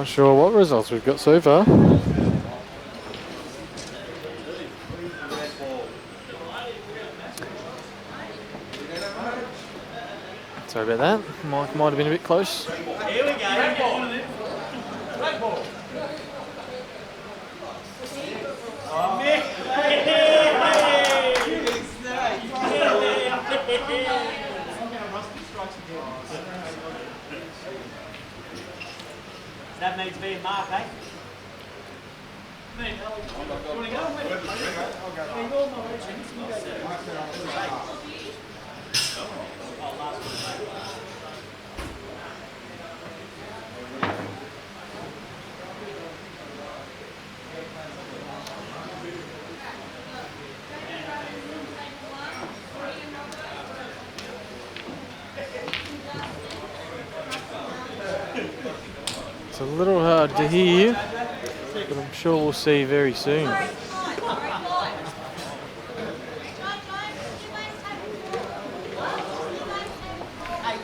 Not sure what results we've got so far. Sorry about that. Might have been a bit close. Here we go. Oh, Mick! That needs to be in Marc, eh? It's a little hard to hear, but I'm sure we'll see very soon.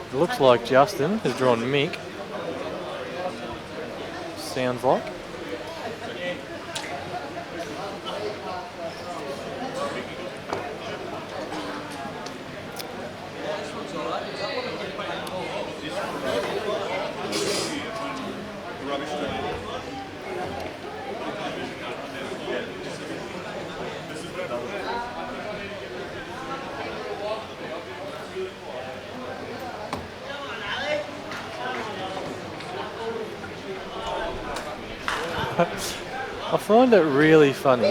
It looks like Justin has drawn Mick. Sounds like. I find it really funny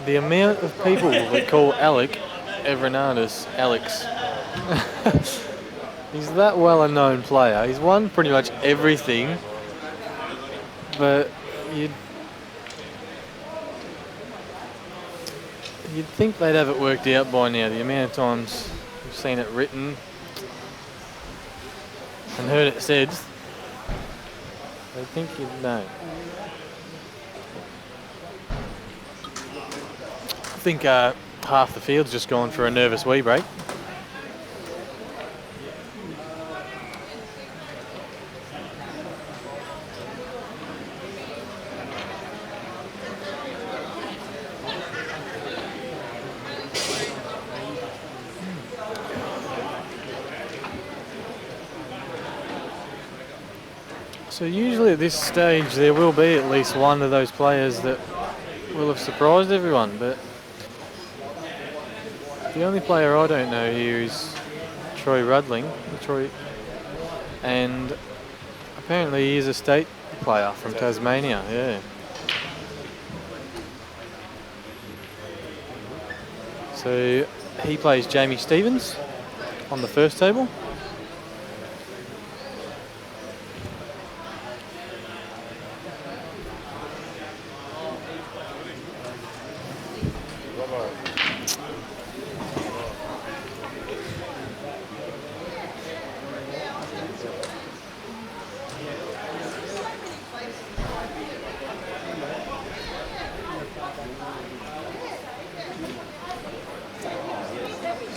the amount of people that call Alec Evernardis Alex. He's that well a known player. He's won pretty much everything, but you'd think they'd have it worked out by now. The amount of times we've seen it written and heard it said, I think you'd know. I think half the field's just gone for a nervous wee break. So usually at this stage there will be at least one of those players that will have surprised everyone, but the only player I don't know here is Troy Rudling, and apparently he is a state player from Tasmania, yeah. So he plays Jamie Stevens on the first table.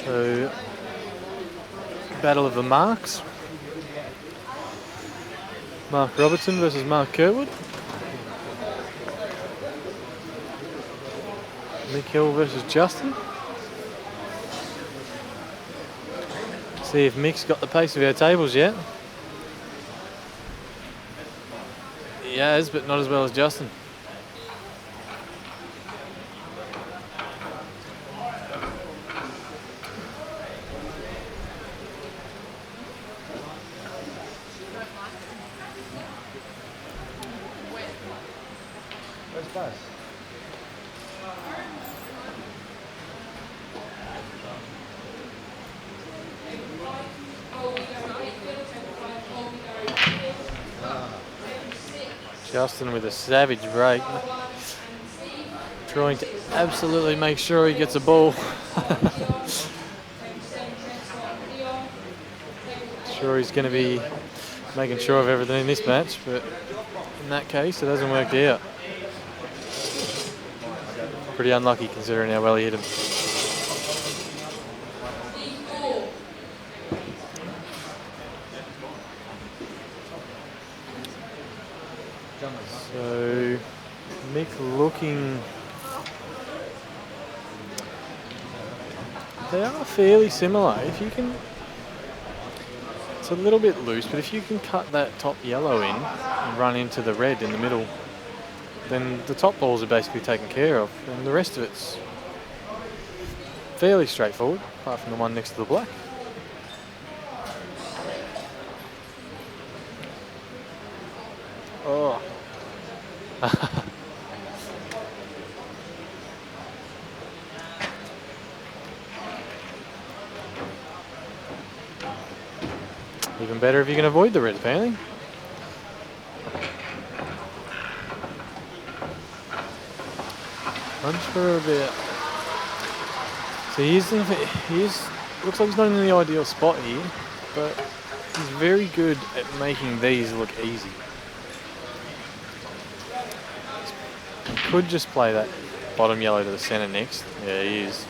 So, battle of the Marcs. Marc Robertson versus Marc Curwood. Mick Hill versus Justin. See if Mick's got the pace of our tables yet. He has, but not as well as Justin. Justin with a savage break. Trying to absolutely make sure he gets a ball. Sure he's going to be making sure of everything in this match, but in that case it hasn't worked out. Pretty unlucky considering how well he hit him. So Mick looking. They are fairly similar. If you can, it's a little bit loose, but if you can cut that top yellow in and run into the red in the middle, then the top balls are basically taken care of, and the rest of it's fairly straightforward, apart from the one next to the black. Oh. Even better if you can avoid the red, apparently. Unsure about. So looks like he's not in the ideal spot here, but he's very good at making these look easy. He could just play that bottom yellow to the centre next. Yeah, he is.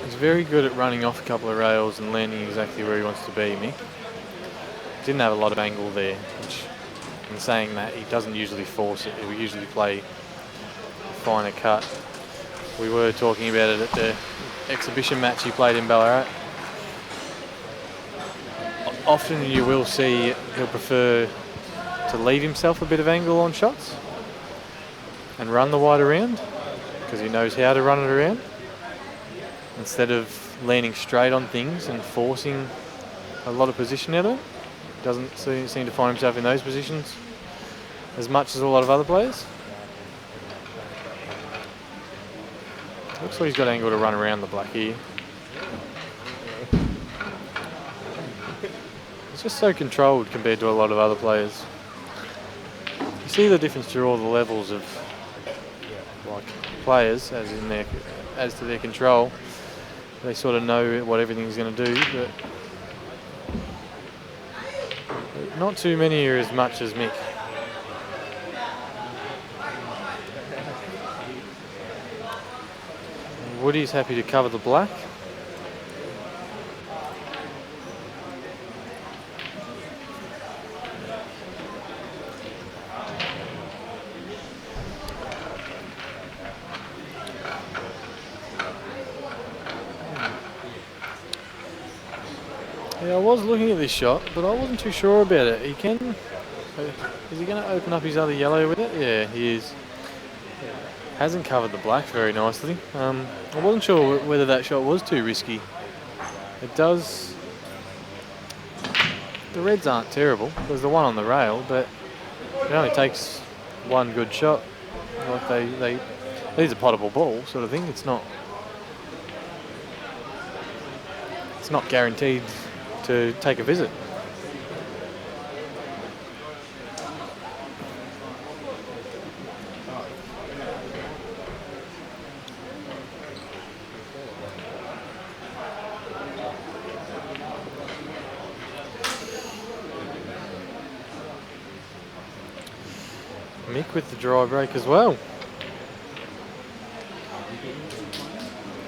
He's very good at running off a couple of rails and landing exactly where he wants to be, Mick. Didn't have a lot of angle there, which, in saying that, he doesn't usually force it. He will usually play a finer cut. We were talking about it at the exhibition match he played in Ballarat. Often you will see he'll prefer to leave himself a bit of angle on shots and run the wide around, because he knows how to run it around, instead of leaning straight on things and forcing a lot of position out of it. Doesn't seem to find himself in those positions as much as a lot of other players. Looks like he's got angle to run around the black here. It's just so controlled compared to a lot of other players. You see the difference through all the levels of like players, as to their control. They sort of know what everything's going to do, but not too many are as much as Mick. Woody's happy to cover the black. Yeah, I was looking at this shot, but I wasn't too sure about it. Is he going to open up his other yellow with it? Yeah, he is. Hasn't covered the black very nicely. I wasn't sure whether that shot was too risky. It does. The reds aren't terrible. There's the one on the rail, but it only takes one good shot. Like these are potable ball sort of thing. It's not guaranteed to take a visit. Mick with the dry break as well.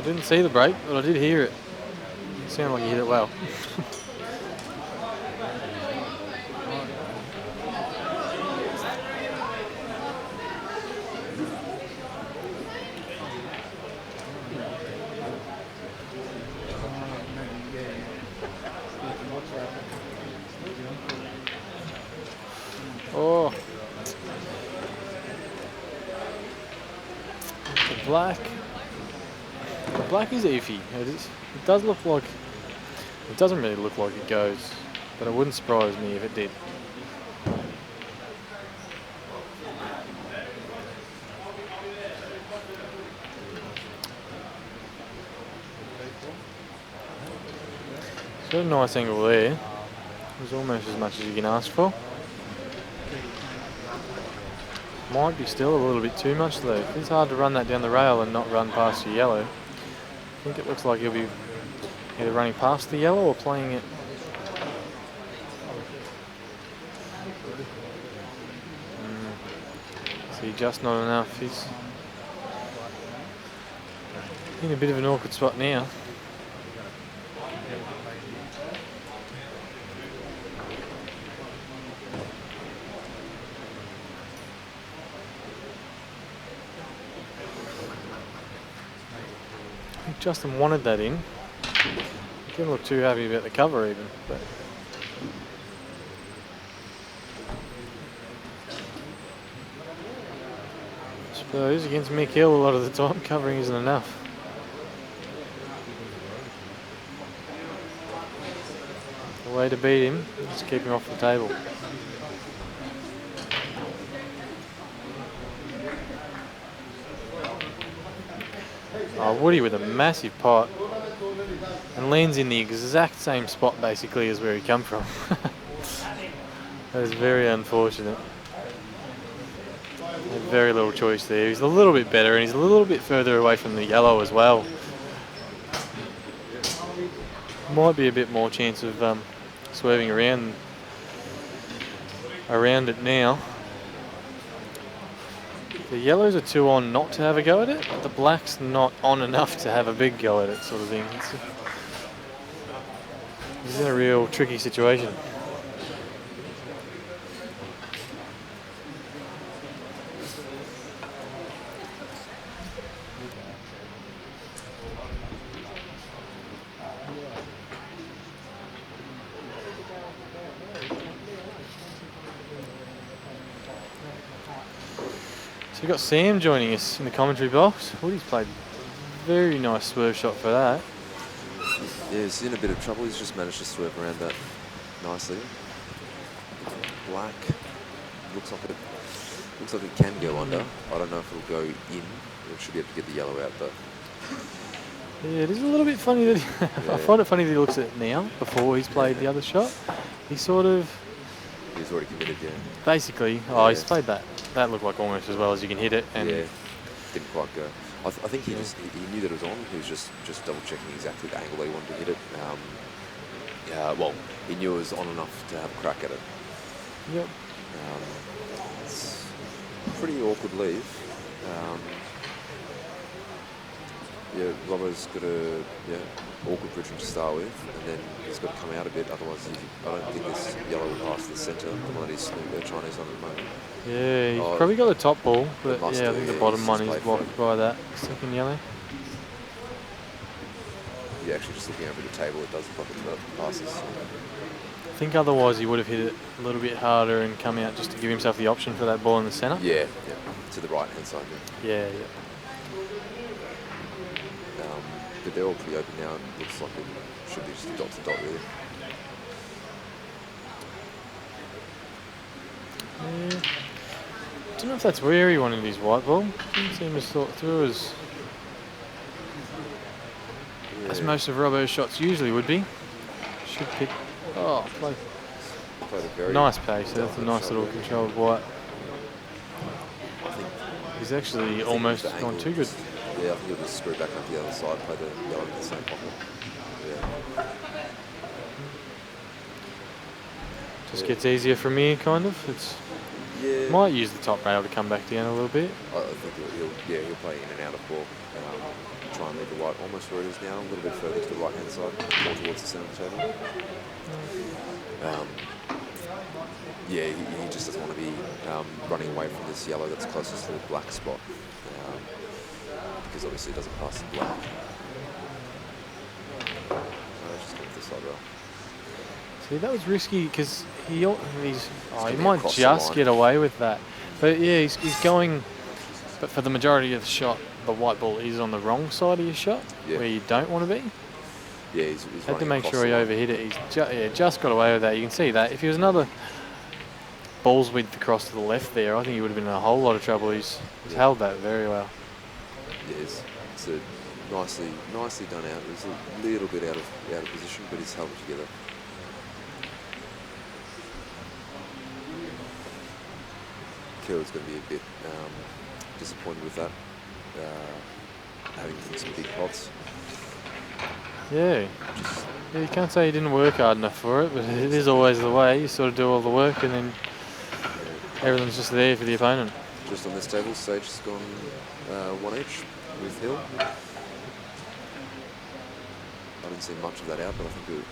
I didn't see the break, but I did hear it. It sounded like he hit it well. Oh. The black is iffy. It does look like, it doesn't really look like it goes, but it wouldn't surprise me if it did. It's got a nice angle there. It was almost as much as you can ask for. Might be still a little bit too much though. It's hard to run that down the rail and not run past your yellow. I think it looks like he'll be either running past the yellow or playing it. See, just not enough. He's in a bit of an awkward spot now. Justin wanted that in. Didn't look too happy about the cover even, but I suppose against Mick Hill a lot of the time covering isn't enough. The way to beat him is keep him off the table. Oh, Woody with a massive pot and lands in the exact same spot basically as where he come from. That is very unfortunate. Had very little choice there. He's a little bit better and he's a little bit further away from the yellow as well. Might be a bit more chance of swerving around it now. The yellows are too on not to have a go at it, but the black's not on enough to have a big go at it, sort of thing. He's in a real tricky situation. So we've got Sam joining us in the commentary box. Woody's played a very nice swerve shot for that. Yeah, he's in a bit of trouble. He's just managed to swerve around that nicely. Black looks like it can go under. I don't know if it'll go in. It should be able to get the yellow out, but yeah, it is a little bit funny that I find it funny that he looks at it now before he's played the other shot. He sort of he's already committed. Yeah, basically. He's played that. That looked like almost as well as you can hit it, and yeah, didn't quite go. I think he knew that it was on. He was just double checking exactly the angle that he wanted to hit it. Well, he knew it was on enough to have a crack at it. Yep. It's a pretty awkward leave. Yeah, Robbo's got a awkward bridging to start with, and then he's got to come out a bit. Otherwise, I don't think this yellow will pass the centre. The one that he's Chinese on at the moment. Yeah, he's probably got the top ball, but yeah, I think the bottom one is blocked by that second yellow. Yeah, actually just looking over the table, it does look like it passes. I think otherwise he would have hit it a little bit harder and come out just to give himself the option for that ball in the centre. Yeah, to the right hand side. Yeah. But they're all pretty open now. It looks like it should be just a dot to dot, really. Yeah. I don't know if that's where he wanted his white ball. Didn't seem as thought through as most of Robbo's shots usually would be. Should pick. Played a very nice pace. That's a nice little controlled white. He's actually almost gone too good. Yeah, I think he'll just screw back up the other side, play the yellow in the same pocket. Yeah. Just gets easier from here, kind of. Might use the top rail to come back down a little bit. I think he'll play in and out of ball. Try and leave the white almost where it is now, a little bit further to the right hand side, more towards the centre of the table. He just doesn't want to be running away from this yellow that's closest to the black spot. Because obviously it doesn't pass the black. Just going to the side rail. See, that was risky because he might just get away with that. But yeah, he's going. But for the majority of the shot, the white ball is on the wrong side of your shot, where you don't want to be. Yeah, he's had to make sure he overhit it. He's just got away with that. You can see that. If he was another ball's width across to the left there, I think he would have been in a whole lot of trouble. He's held that very well. Yeah, it's a nicely done out. It's a little bit out of position, but he's held it together. Curwood's going to be a bit disappointed with that, having some big pots. Yeah, you can't say he didn't work hard enough for it, but it is always the way. You sort of do all the work and then everything's just there for the opponent. Just on this table, Sajich has gone 1 each with Hill. I didn't see much of that out, but I think it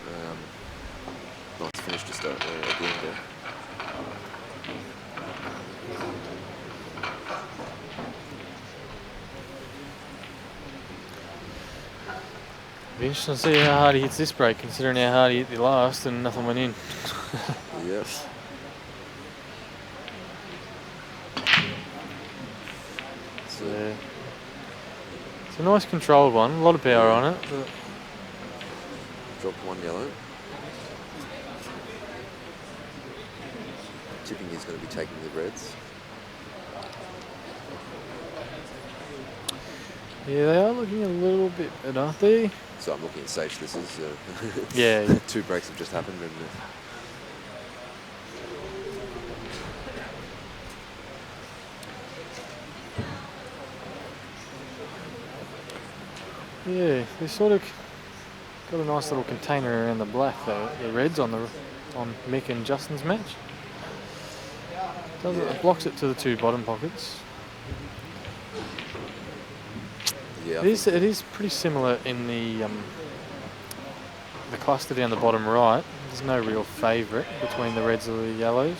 nice finish to start at the end there. Be interesting to see how hard he hits this break, considering how hard he hit the last and nothing went in. Yep. So, Yeah. It's a nice controlled one, a lot of power on it. But dropped one yellow. Tipping is going to be taking the reds. yeah, they are looking a little bit better, aren't they? So I'm looking at Sajich. This is Yeah. 2 breaks have just happened, and Yeah, they sort of got a nice little container around the black, though. The reds on Mick and Justin's match. It blocks it to the 2 bottom pockets. yeah, It is pretty similar in the cluster down the bottom right. There's no real favourite between the reds or the yellows.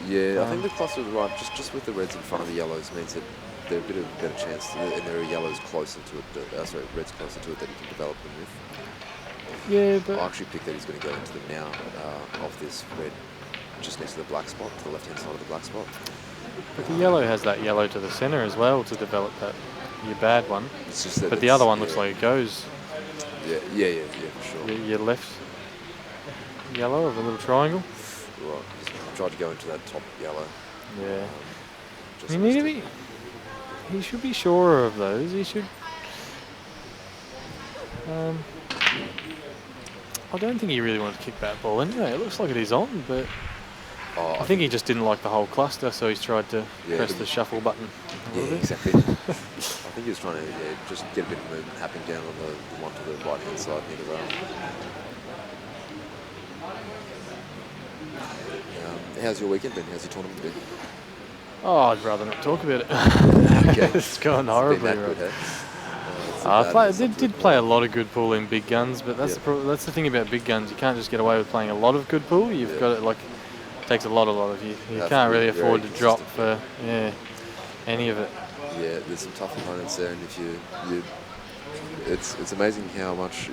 yeah. I think the cluster to the right, just with the reds in front of the yellows, means that they're a bit of a better chance, and there are yellows closer to it. Sorry, reds closer to it that you can develop them with. Yeah, but I actually picked that he's going to go into them now off this red, just next to the black spot, to the left-hand side of the black spot. but the yellow has that yellow to the centre as well to develop that your bad one. It's just that But the other one looks like it goes Yeah, for sure. your left yellow of a little triangle. Right, just tried to go into that top yellow. Yeah. Just You need to missed it. be. He should be sure of those. He should. I don't think he really wanted to kick that ball anyway. It looks like it is on, but Oh, I think he just didn't like the whole cluster, so he's tried to press but- the shuffle button. a Yeah, little bit. exactly. I think he was trying to just get a bit of movement happening down on the one to the right-hand side near the rail. How's your weekend been? How's your tournament been? Oh, I'd rather not talk about it. Okay. It's gone It's horribly been that wrong. good, I did play a lot of good pool in big guns, but that's that's the thing about big guns. You can't just get away with playing a lot of good pool. You've got it it takes a lot of you. You have can't to be really afford very to drop consistent. for any of it. Yeah, there's some tough opponents there, and if you it's amazing how much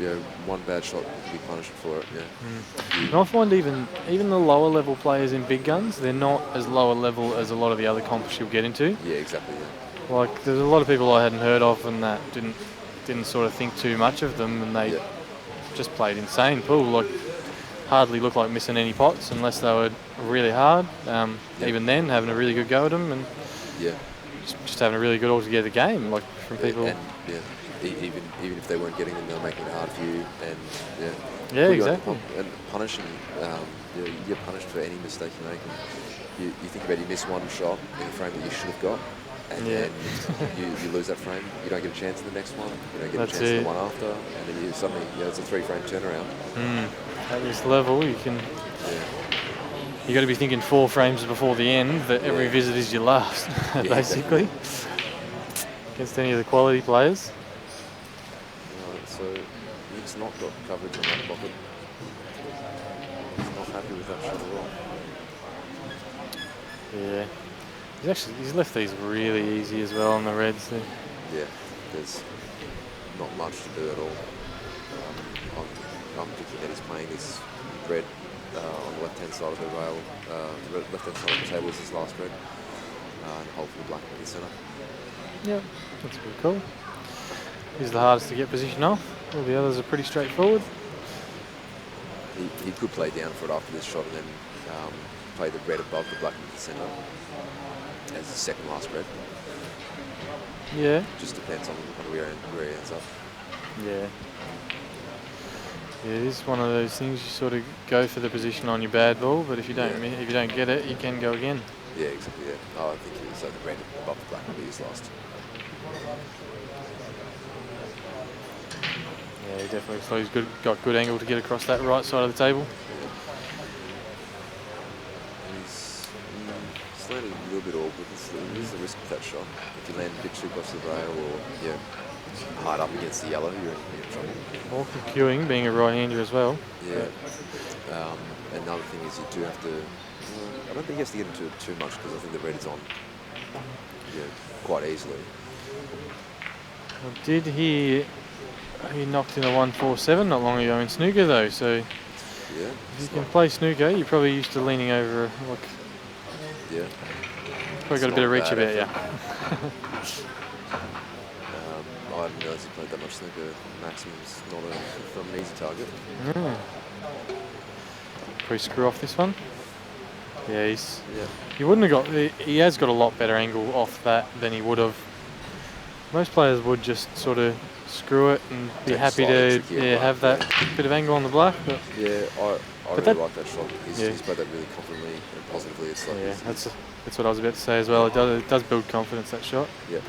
one bad shot you can be punished for it. Yeah. And I find even the lower level players in big guns, they're not as lower level as a lot of the other comps you'll get into. Yeah, exactly. Yeah. Like there's a lot of people I hadn't heard of and that didn't sort of think too much of them, and they just played insane pool. Like hardly looked like missing any pots unless they were really hard. Even then, having a really good go at them and Yeah. just having a really good altogether game. Like from people. And even if they weren't getting them, they were making it hard for you. And Yeah, put you on the exactly. pump and punishing you. You get punished for any mistake you make. And you think about you miss one shot in a frame that you should have got, and then you lose that frame. You don't get a chance in the next one. You don't get That's a chance in it. the one after, and then you suddenly it's a 3-frame turnaround. At this level, you got to be thinking 4 frames before the end that every visit is your last, basically. Against any of the quality players. So Mick's not got coverage on that pocket. He's not happy with that shot at all. Yeah. He's left these really easy as well on the reds there. Yeah, there's not much to do at all. I'm thinking that he's playing this red on the left-hand side of the rail, left-hand side of the table is his last red, and hopefully black in the centre. Yeah, that's a good call. He's the hardest to get position off. All the others are pretty straightforward. He could play down for it after this shot and then play the red above the black in the centre as his second last red. Yeah. Just depends on where he ends up. Yeah. Yeah, it is one of those things you sort of go for the position on your bad ball, but if you don't get it, you can go again. Yeah, exactly. Yeah. Oh, I think so. The red above the black will be his last. Yeah, he definitely looks like he's got good angle to get across that right side of the table. He's landed a little bit awkward. There's the risk of that shot. If you land a bit too close to the rail or hard up against the yellow, you're in trouble. Or queuing, being a right-hander as well. Yeah. Another thing is you do have to. I don't think he has to get into it too much because I think the red is on. Quite easily. I did hear he knocked in a 147 not long ago in snooker though, so Yeah. if you can play snooker, you're probably used to leaning over, like, Yeah. probably got a bit of reach about you. I didn't realise he played that much snooker. Maximum's not an easy target. Yeah. Probably screw off this one. Yeah, he wouldn't have got. He has got a lot better angle off that than he would have. Most players would just sort of screw it and be happy to have that bit of angle on the black. But yeah, I really like that shot. He's played that really confidently and positively. It's like that's what I was about to say as well. It does build confidence, that shot. Yep.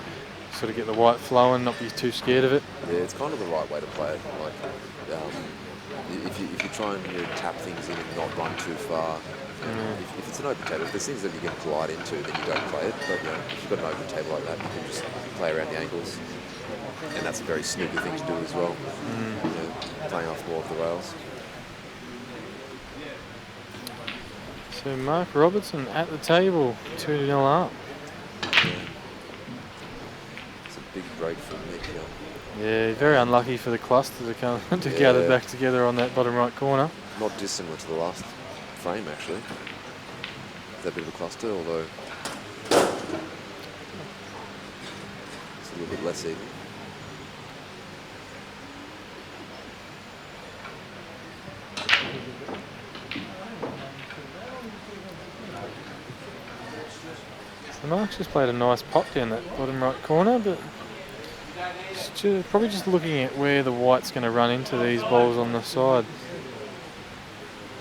Sort of get the white flowing, not be too scared of it. Yeah, it's kind of the right way to play it. Like, if you try and tap things in and not run too far. If it's an open table, if there's things that you can glide into, then you don't play it. But if you've got an open table like that, you can just play around the angles. And that's a very snooky thing to do as well. Playing off more of the rails. So Marc Robertson at the table, 2-0 up. Yeah. It's a big break for Mick. Yeah, very unlucky for the cluster to come to gather back together on that bottom right corner. Not dissimilar to the last frame actually. That bit of a cluster, although it's a little bit less even. So Marc's just played a nice pop down that bottom right corner, but probably just looking at where the white's going to run into these balls on the side.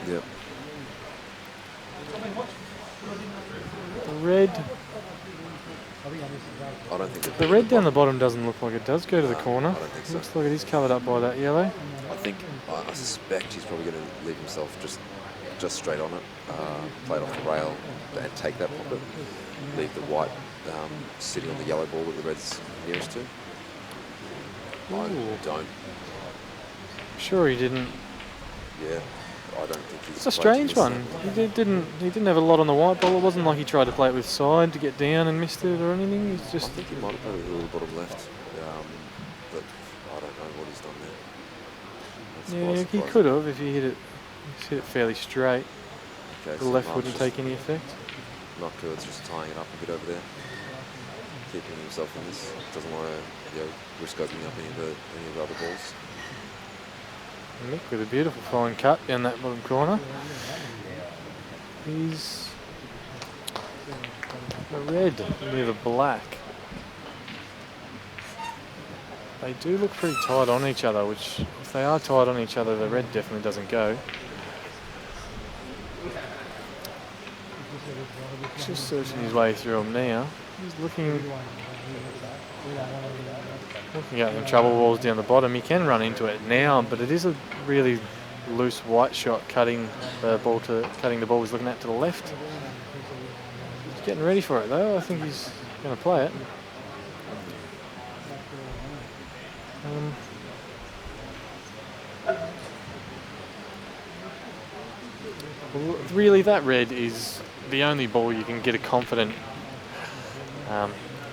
Yep. The red. I don't think the red down the bottom doesn't look like it does go to the corner. I don't think so. Looks like it is covered up by that yellow. I suspect he's probably going to leave himself just straight on it, play it off the rail and take that pocket. Leave the white sitting on the yellow ball that the red's nearest to. I don't. Sure he didn't. Yeah, I don't think he's. It's a strange one. He didn't have a lot on the white ball. It wasn't like he tried to play it with side to get down and missed it or anything. He's just. I think he might have played it a little bottom left, but I don't know what he's done there. Yeah, he could have if he hit it fairly straight. Okay, the left wouldn't take any effect. Marc Curwood's just tying it up a bit over there, keeping himself in this. Doesn't want to risk opening up any of the other balls. Mick with a beautiful fine cut down that bottom corner. He's the red near the black. They do look pretty tight on each other, which if they are tight on each other, the red definitely doesn't go. Just searching his way through them now. He's looking at them trouble balls down the bottom. He can run into it now, but it is a really loose white shot cutting the ball he's looking at to the left. He's getting ready for it though. I think he's going to play it. Really, that red is the only ball you can get a confident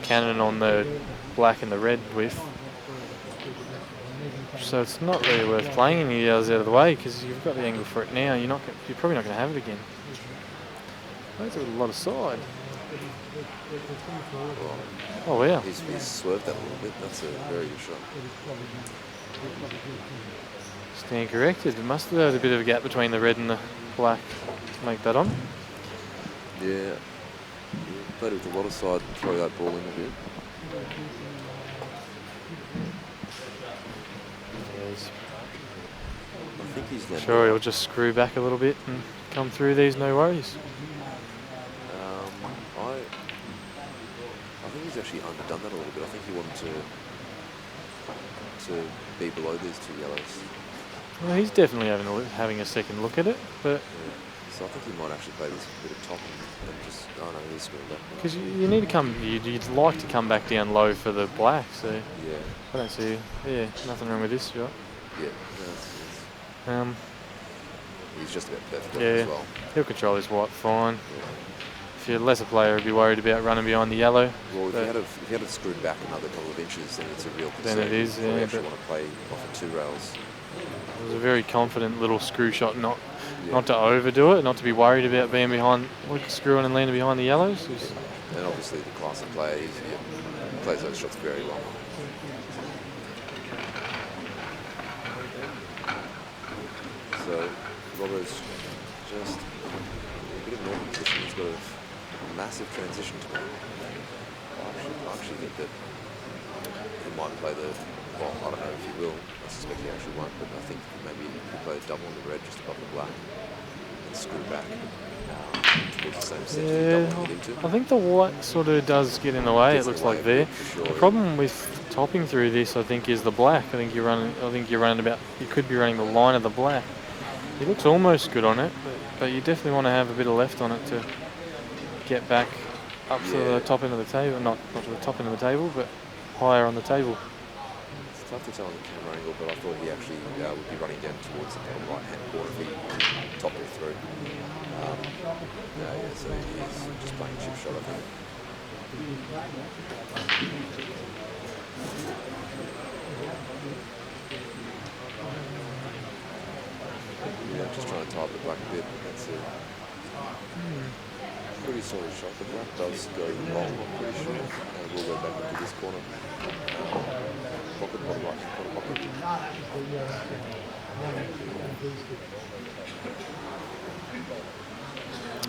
cannon on the black and the red with. So it's not really worth playing any of the others out of the way because you've got the angle for it now. You're probably not going to have it again. That's a lot of side. Oh yeah. He's swerved that a little bit. That's a very good shot. Stand corrected. It must have had a bit of a gap between the red and the black to make that on. Yeah. Played it with a lot of side and throw that ball in a bit. I think he's sure he'll just screw back a little bit and come through these, no worries. I think he's actually underdone that a little bit. I think he wanted to be below these two yellows. Well, he's definitely having a second look at it, but so I think he might actually play this bit of top and just he's screwing back. Because you need to come, you'd like to come back down low for the black. So yeah, I don't see nothing wrong with this shot. Yeah, he's just about perfect as well. He'll control his white fine. if you're a lesser player, I'd be worried about running behind the yellow. Well, if you had it screwed back another couple of inches, then it's a real concern. Then it is, You yeah. actually want to play off of 2 rails. It was a very confident little screw shot, not to overdo it, not to be worried about being behind, screwing and landing behind the yellows. And obviously the class of player, he plays those shots very well. So Robert's just a bit of normal position. He's got a massive transition to make. I actually think that he might play well, I don't know if he will. I suspect he actually won't, but I think maybe he'll play a double on the red just above the black and screw back towards the same set. Yeah, I think the white sort of does get in the way. It looks like there. The problem with topping through this, I think, is the black. I think you're running about. You could be running the line of the black. It looks almost good on it, but you definitely want to have a bit of left on it to get back up to the top end of the table. Not to the top end of the table, but higher on the table. It's tough to tell on the camera angle, but I thought he actually would be running down towards the bottom right-hand corner if he topped it through. So he's just playing chip shot, I think. Yeah, just trying to tie up the black a bit. That's a pretty solid shot. The black does go long, I'm pretty sure. And we'll go back into this corner. Pocket, bottom right, pocket.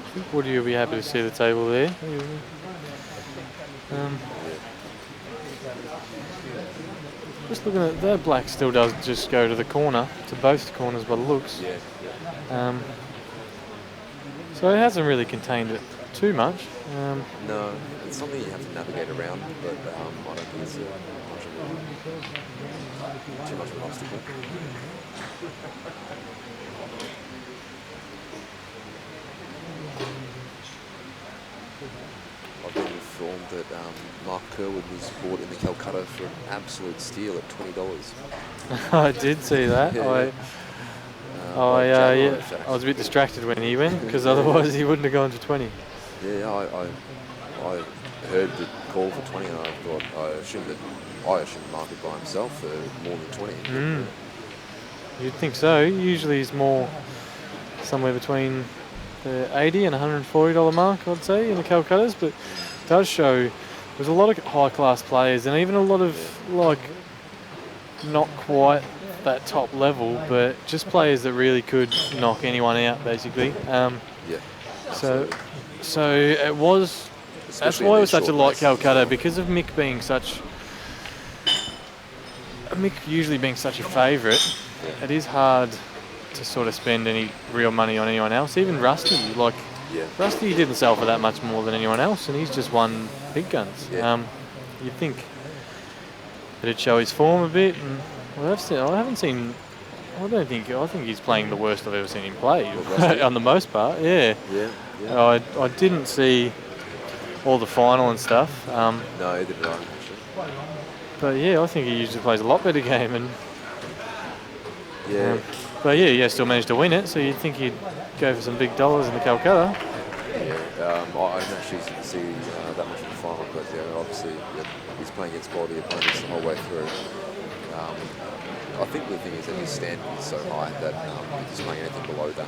I think Woody will be happy to see the table there. Just looking at that, black still does just go to the corner, to both corners by the looks. So it hasn't really contained it too much. No, it's something you have to navigate around, but I don't think it's too much of an obstacle. I've been informed that Marc Curwood was bought in the Calcutta for an absolute steal at $20. I did see that. Yeah. I was a bit distracted when he went, because otherwise he wouldn't have gone to 20. Yeah, I heard the call for 20, and I thought I assumed Marc would buy himself for more than 20. You'd think so. Usually he's more somewhere between the $80 and $140 mark, I'd say, in the Calcuttas, but it does show there's a lot of high-class players, and even a lot of not quite that top level, but just players that really could knock anyone out, basically. So it was. That's why it was such a light Calcutta, because of Mick being such. Mick usually being such a favourite. It is hard to sort of spend any real money on anyone else. Even Rusty, Rusty didn't sell for that much more than anyone else, and he's just won big guns. You'd think it'd show his form a bit, and I think he's playing the worst I've ever seen him play on the most part. I didn't see all the final and stuff. No, he didn't run, actually. But I think he usually plays a lot better game, and he still managed to win it. So you'd think he'd go for some big dollars in the Calcutta. I didn't actually see that much of the final, but obviously he's playing against quality opponents the whole way through. I think the thing is that his standard is so high that if he's playing anything below that,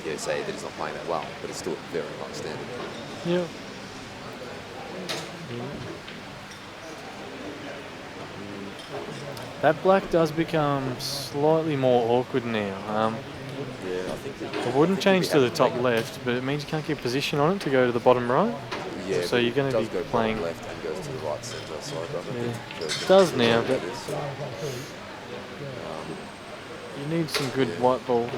you say that he's not playing that well, but it's still a very high standard. That black does become slightly more awkward now. I think it wouldn't change to the top left, but it means you can't get position on it to go to the bottom right. So you're going to be playing left and goes to the right centre. So I don't think it does now, but you need some good white ball.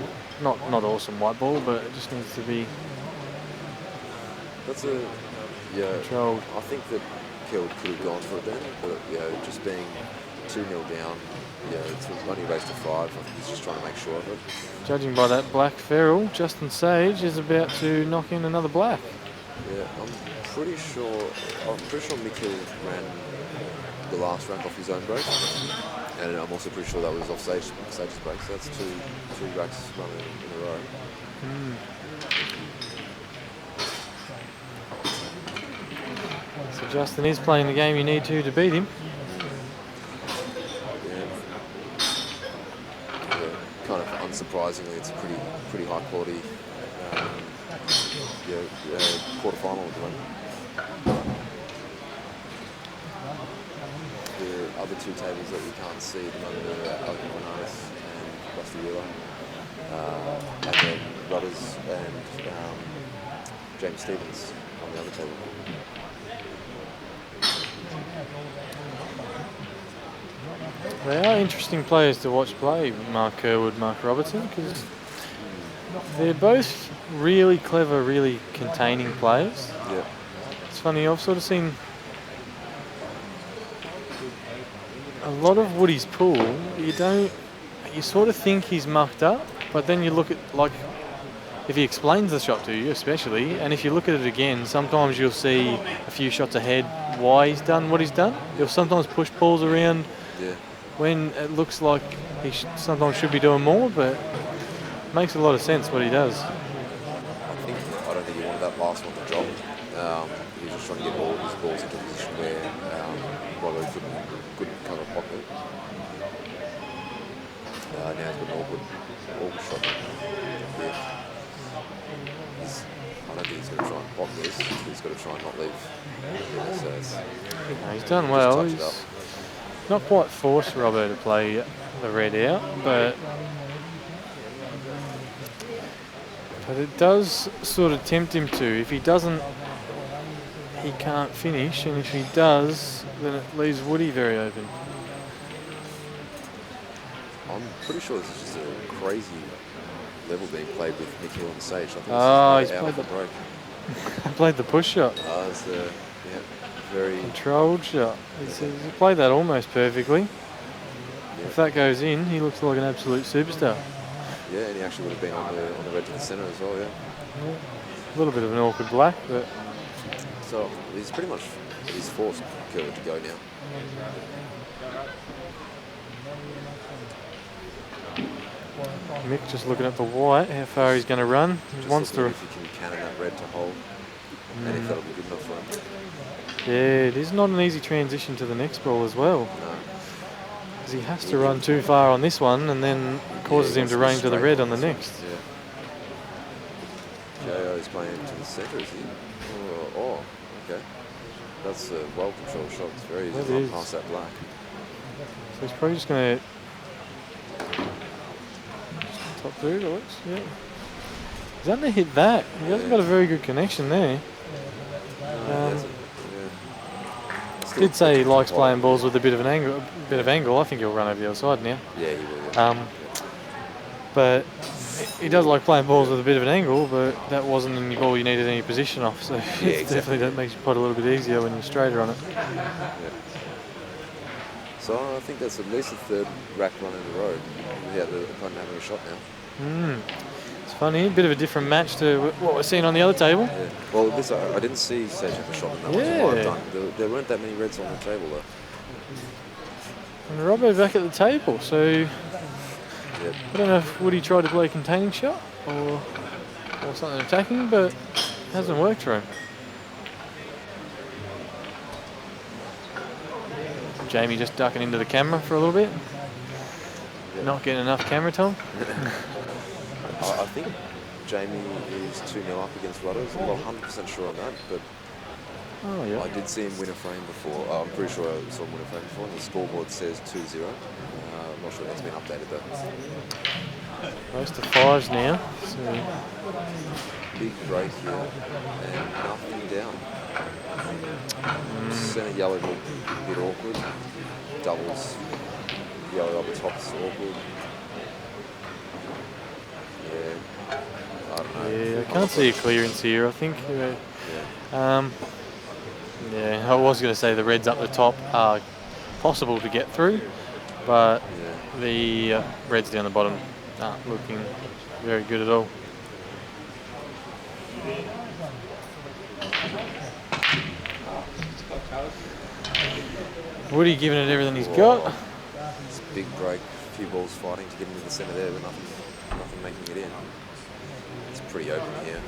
Not awesome white ball, but it just needs to be controlled. I think that Curwood could have gone for it then, but just being 2-0 down, it's only raised to 5. I think he's just trying to make sure of it. Judging by that black ferrule, Justin Sage is about to knock in another black. I'm pretty sure Mick ran the last rank off his own break, and I'm also pretty sure that was off Sage's break. So that's two racks running in a row. Justin is playing the game you need to beat him. Yeah, kind of unsurprisingly, it's a pretty high quality quarterfinal at the moment. The other two tables that we can't see at the moment are Alvin Bananas and Rusty Wheeler, and then Rudders and James Stevens on the other table. They are interesting players to watch play, Marc Curwood, Marc Robertson, because they're both really clever, really containing players. Yeah. It's funny, I've sort of seen a lot of Woody's pool. You sort of think he's mucked up, but then you look at, like, if he explains the shot to you, especially, and if you look at it again, sometimes you'll see a few shots ahead why he's done what he's done. He'll sometimes push balls around when it looks like he sometimes should be doing more, but it makes a lot of sense what he does. I don't think he wanted that last one to drop. He was just trying to get all of his balls into a position where Robbo couldn't cover pocket. Now he's got an awkward shot. Yeah. I don't think he's going to try and block this. He's got to try and not leave. Yeah, so he's done well. He's not quite forced Robbo to play the red out, but it does sort of tempt him to. If he doesn't, he can't finish, and if he does, then it leaves Woody very open. I'm pretty sure this is just a crazy level being played with Mick Hill and Sajich. I think he's played the break. Played the push shot. It's very controlled shot. He's played that almost perfectly. Yeah. If that goes in, he looks like an absolute superstar. Yeah, and he actually would have been on the red to the centre as well. Yeah. A little bit of an awkward black, but so he's forced Curwood to go now. Mick just looking at the white, how far he's going to run. He wants to. If he can cannon that red to hold, and if that'll be good enough for him. Yeah, it is not an easy transition to the next ball as well. No. Because he has to run too far on this one, and then causes him to rain to the red on the next. Yeah. J.O. is playing to the centre, is he? Oh, okay. That's a well-controlled shot. It's very easy to run past that black. So he's probably just going to top through, it looks, yeah. He's going to hit that. He hasn't got a very good connection there. Did say he likes playing balls with a bit of angle. I think he'll run over the other side now. Yeah, he will. Yeah. But he does like playing balls with a bit of an angle, but that wasn't any ball you needed any position off. So definitely that makes your putt a little bit easier when you're straighter on it. Yeah. So I think that's at least the third rack run in a row without the opponent having a shot now. It's funny, a bit of a different match to what we're seeing on the other table. Yeah. Well, this I didn't see Sajich have a shot in that one. There weren't that many reds on the table though. And Robbo back at the table, so I don't know if Woody tried to play a containing shot or something attacking, but it hasn't worked for him. Jamie just ducking into the camera for a little bit. Not getting enough camera time. I think Jamie is 2-0 up against Rudders. I'm not 100% sure on that, but I did see him win a frame before. I'm pretty sure I saw him win a frame before, and the scoreboard says 2-0. I'm not sure that's been updated though. Close to fives now. So. Big break here, and nothing down. Centre yellow a bit awkward. Doubles yellow up the top is awkward. Yeah, I don't know. Yeah, I can't see a clearance here. I think. I was going to say the reds up the top are possible to get through, but the reds down the bottom aren't looking very good at all. Woody giving it everything he's got. It's a big break, a few balls fighting to get into the centre there, but nothing making it in. It's pretty open here.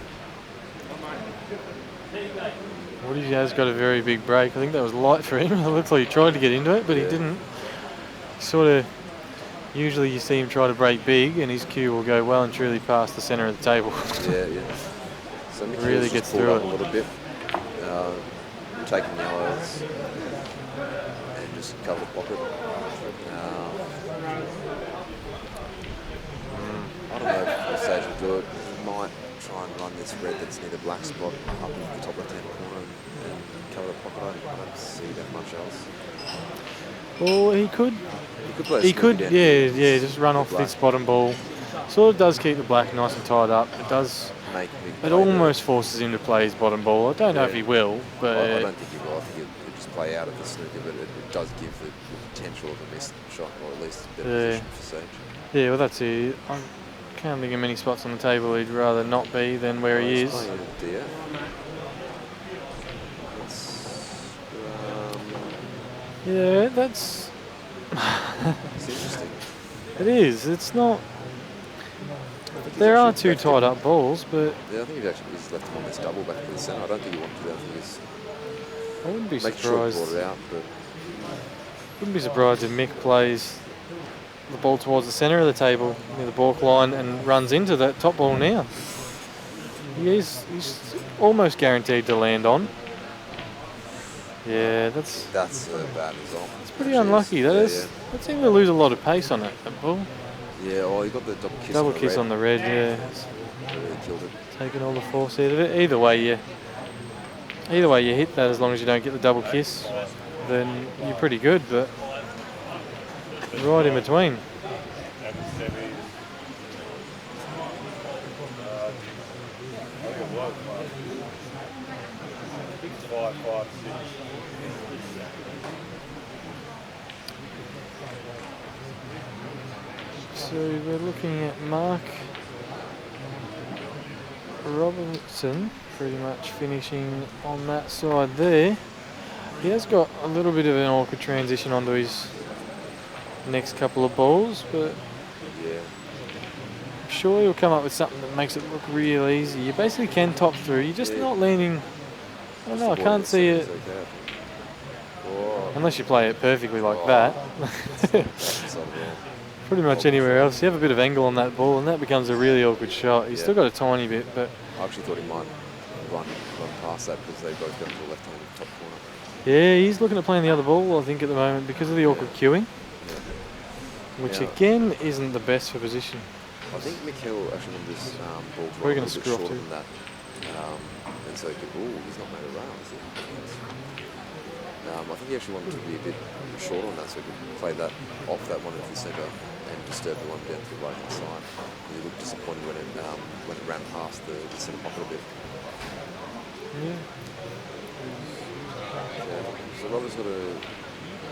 Woody has got a very big break. I think that was light for him. It looks like he tried to get into it, but he Yeah. didn't. Sort of. Usually you see him try to break big, and his cue will go well and truly past the centre of the table. Yeah. So Mick Really Hill's gets just pulled through up it. a little bit, taking yellows and just cover the pocket. I don't know if Sage will do it. He might try and run this red that's near the black spot up into the top left-hand corner and cover the pocket. I don't see that much else. Or he could. He could play a He snoopy could, down yeah, here yeah, with just run off black. this bottom ball. Sort of does keep the black nice and tied up. It does. Make Mick It play almost forces him to play his bottom ball. I don't know if Yeah. he will, but I don't think he will. I think he'll just play out of the snooker, but it does give the potential of a missed shot, or at least a better position for Sage. yeah, well that's it. I can't think of many spots on the table he'd rather not be than where he He's is. playing a deer. Yeah, that's. It's interesting. It is. It's not. There are two tied up balls, but Yeah, I think he's left him on this double back to the centre. I don't think he wanted to do that. I think he's I wouldn't be making sure he surprised. brought it out, but Wouldn't be surprised if Mick plays the ball towards the centre of the table near the balk line and runs into that top ball now. He's almost guaranteed to land on. Yeah, that's that's a bad result. it's pretty unlucky. That seemed to lose a lot of pace on it. That ball. Yeah, well, he got the double kiss. Double kiss on the red. Yeah, it's Really killed it. taking all the force out of it. Either way, you hit that as long as you don't get the double kiss, then you're pretty good. But right in between. So we're looking at Marc Robertson pretty much finishing on that side there. He has got a little bit of an awkward transition onto his next couple of balls, but Yeah. I'm sure he'll come up with something that makes it look real easy. You basically can top through, you're just not landing. I don't know, I can't see it unless you play it perfectly like that. Pretty much anywhere else. You have a bit of angle on that ball and that becomes a really awkward shot. He's still got a tiny bit, but I actually thought he might run past that because they both go to the left-hand top corner. yeah, he's looking at playing the other ball, I think, at the moment because of the awkward queuing, which again isn't the best for position. I think Mick Hill actually wanted this ball to We're run a gonna little bit screw off shorter too. than that. And so he could, he's not made a rail, is he? I think he actually wanted to be a bit short on that so he could play that off that one into the centre and disturb the one down to the right-hand side. He looked disappointed when it ran past the centre pocket a bit. Yeah. So Robert's got a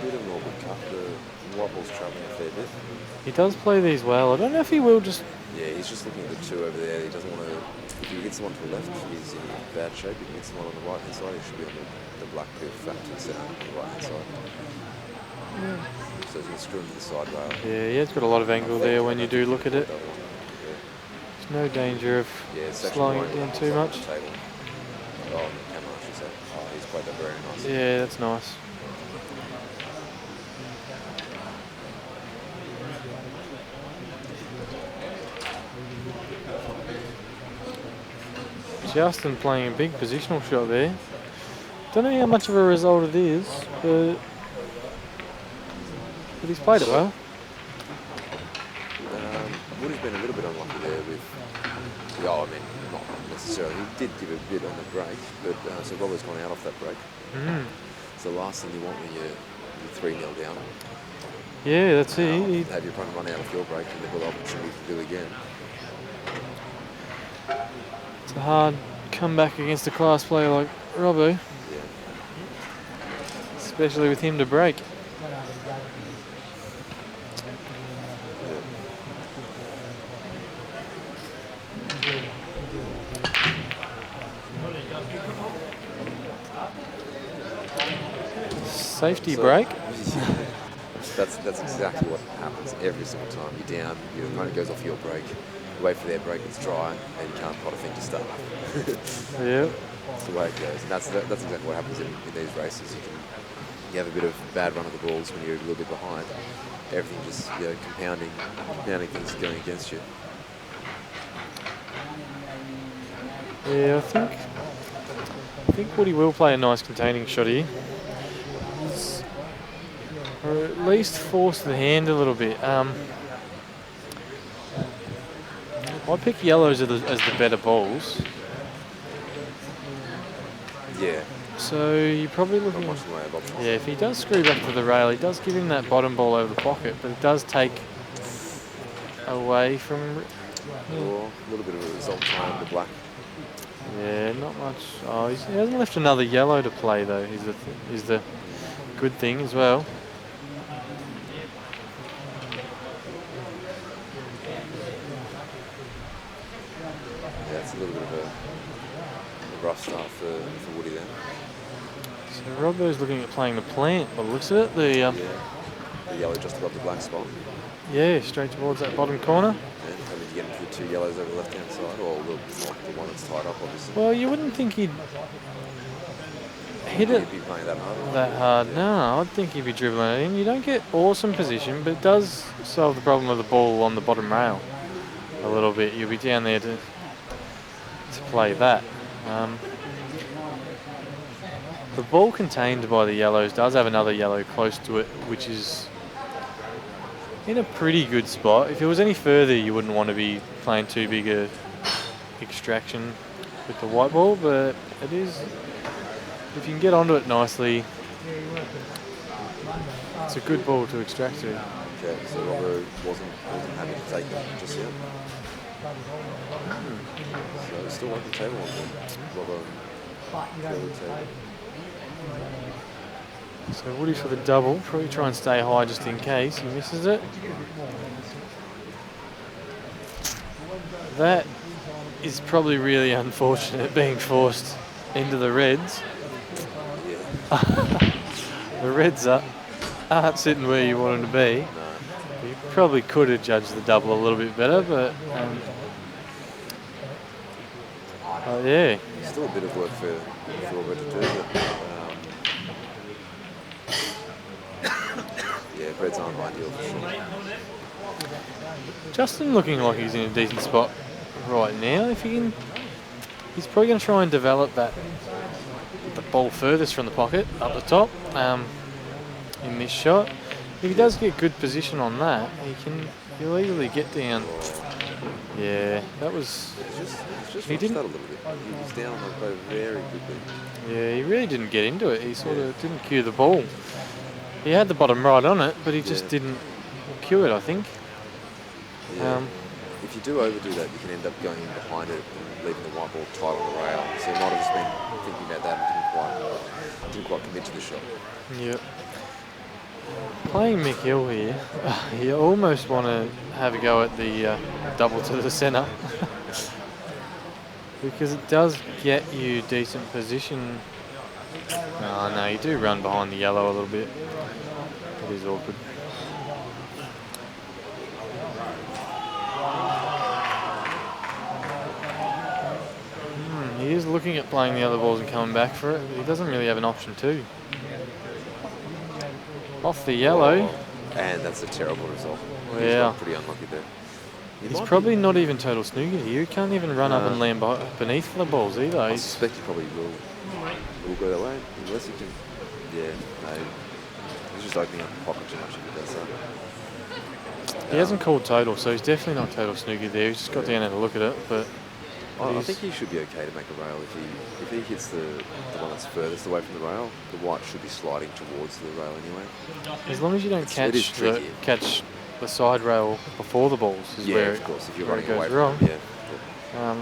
bit of an awkward cut. The white ball's travelling a fair bit. He does play these well. I don't know if he will just. Yeah, he's just looking at the two over there. He doesn't want to. If he gets the one to the left, he's in bad shape. If he gets the one on the right hand side, he should be on the black bit flat to the centre on the right hand side. Yeah. So he's going to screw him to the side rail. Yeah, he has got a lot of angle there when you do look at it. Yeah, There's no danger of it's actually slowing it right down on too the much. table. Oh, on the camera, I should say. Oh, he's played that very nice. Yeah, that's nice. Justin playing a big positional shot there. Don't know how much of a result it is, but he's played it well. Woody's been a little bit unlucky there with. I mean, not necessarily. He did give a bit on the break, but so Robert's gone out off that break. It's the last thing you want when you're 3-0 down. Yeah, that's it. Have your opponent run out of your break and they've got the opportunity to do again. It's a hard comeback against a class player like Robbo, Yeah. especially with him to break. Safety break. That's exactly what happens every single time. You're down, your opponent goes off your break, You wait for their break, it's dry, and you can't pot a thing to start. Yeah. That's the way it goes. And that's exactly what happens in these races. You have a bit of bad run of the balls when you're a little bit behind. Everything just compounding things going against you. Yeah, I think Woody will play a nice containing shot here. Or at least force the hand a little bit. I pick yellows as the better balls. Yeah. So you're probably looking Not much in the way of options. Yeah, if he does screw back to the rail, he does give him that bottom ball over the pocket, but it does take away from... Or a little bit of a result time, the black. Yeah, not much. Oh, he hasn't left another yellow to play, though, is the good thing as well. Yeah, it's a little bit of a rough start for Woody there. So Robbo's looking at playing the plant, by the looks of it. The yellow just above the black spot. Yeah, straight towards that bottom corner. And I mean, you get into the 2 yellows over the left-hand side, or the one that's tied up, obviously. Well, you wouldn't think he'd hit it He'd be playing that hard. that hard. No, I'd think he'd be dribbling it in. You don't get awesome position, but it does solve the problem of the ball on the bottom rail a little bit. You'll be down there to play that. The ball contained by the yellows does have another yellow close to it, which is in a pretty good spot. If it was any further, you wouldn't want to be playing too big a extraction with the white ball, but it is, if you can get onto it nicely, it's a good ball to extract to. Okay, so Robbo wasn't happy to take that just yet. So he's still working the table on there. Robbo Curwood table. So Woody for the double, probably try and stay high just in case he misses it. That is probably really unfortunate, being forced into the reds. Yeah. The reds aren't sitting where you want them to be. No. You probably could have judged the double a little bit better, but yeah. Still a bit of work for Robbo to do, but yeah, reds aren't ideal for sure. Justin looking like he's in a decent spot right now. If he can, he's probably going to try and develop the ball furthest from the pocket up the top in this shot. If he does get good position on that, he'll easily get down. Yeah, that was. He didn't. That a little bit. He was down on the boat very quickly. Yeah, he really didn't get into it. He sort of didn't cue the ball. He had the bottom right on it, but he just didn't cue it, I think. Yeah. If you do overdo that, you can end up going in behind it and leaving the white ball tight on the rail. So he might have just been thinking about that and didn't quite commit to the shot. Yep. Playing Mick Hill here, you almost want to have a go at the double to the centre because it does get you decent position. Oh, no, you do run behind the yellow a little bit. It is awkward. He is looking at playing the other balls and coming back for it, but he doesn't really have an option too. Off the yellow. And that's a terrible result. Yeah. He's pretty unlucky there. He's probably not even total snooker here. He can't even run up and land beneath the balls either. I suspect he probably will go that way, unless he can. Yeah, no. He's just opening up the pocket too much if he does that. He hasn't called total, so he's definitely not total snooker there. He's just got down and had a look at it, but I think he should be okay to make a rail if he hits the one that's furthest away from the rail. The white should be sliding towards the rail anyway. As long as you don't catch the side rail before the balls is where of course, if you're where it running goes away wrong. From it, yeah.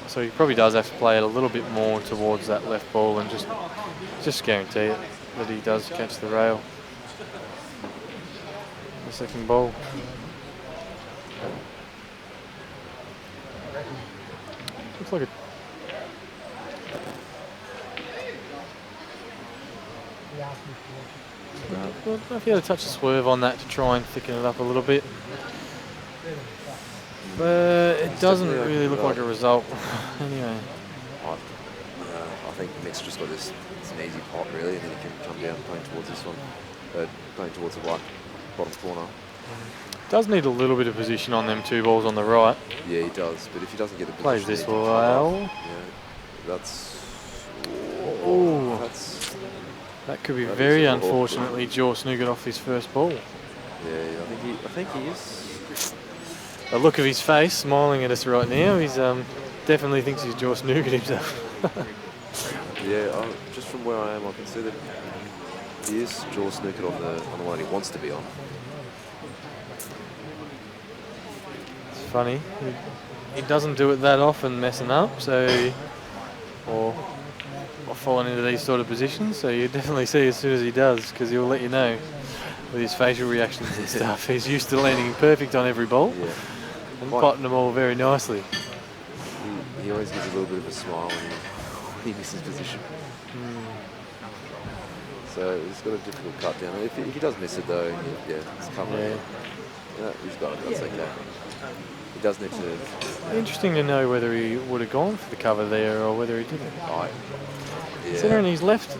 So he probably does have to play it a little bit more towards that left ball and just guarantee it that he does catch the rail. The second ball. Looks like a well, if he had a touch of swerve on that to try and thicken it up a little bit. But it doesn't definitely really look opened like it a up. result. Anyway, I think Mick's just got this. It's an easy pot really, and then he can come down playing towards this one, playing towards the right bottom corner. does need a little bit of position on them 2 balls on the right. Yeah, he does. But if he doesn't get the Plays position, this he can cover. well. Yeah, that's. Ooh. That's. That could be That is very awkward. unfortunately jaw snookered off his first ball. Yeah, I think he is. The look of his face, smiling at us right now, he's definitely thinks he's jaw snookered himself. Yeah, just from where I am, I can see that he is jaw snookered on the one he wants to be on. It's funny. He doesn't do it that often messing up, so or falling into these sort of positions, so you definitely see as soon as he does, because he'll let you know with his facial reactions and stuff. He's used to landing perfect on every ball and potting them all very nicely. He always gives a little bit of a smile when he misses position. So he's got a difficult cut down. If he does miss it though, it's covering. Yeah, he's got it. That's okay. He does need to. Interesting to know whether he would have gone for the cover there or whether he didn't. Considering he's left,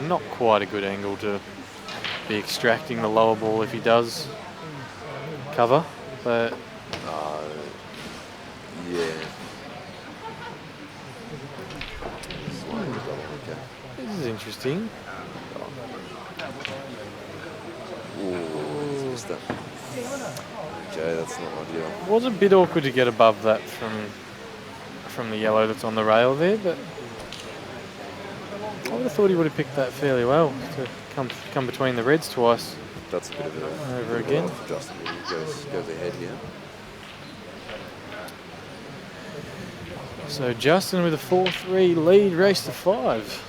not quite a good angle to be extracting the lower ball if he does cover, but this is interesting. Okay, that's not ideal. It was a bit awkward to get above that from the yellow that's on the rail there, but I would have thought he would have picked that fairly well to come between the reds twice. That's a bit of a over again. Justin goes ahead here. So Justin with a 4-3 lead, race to 5.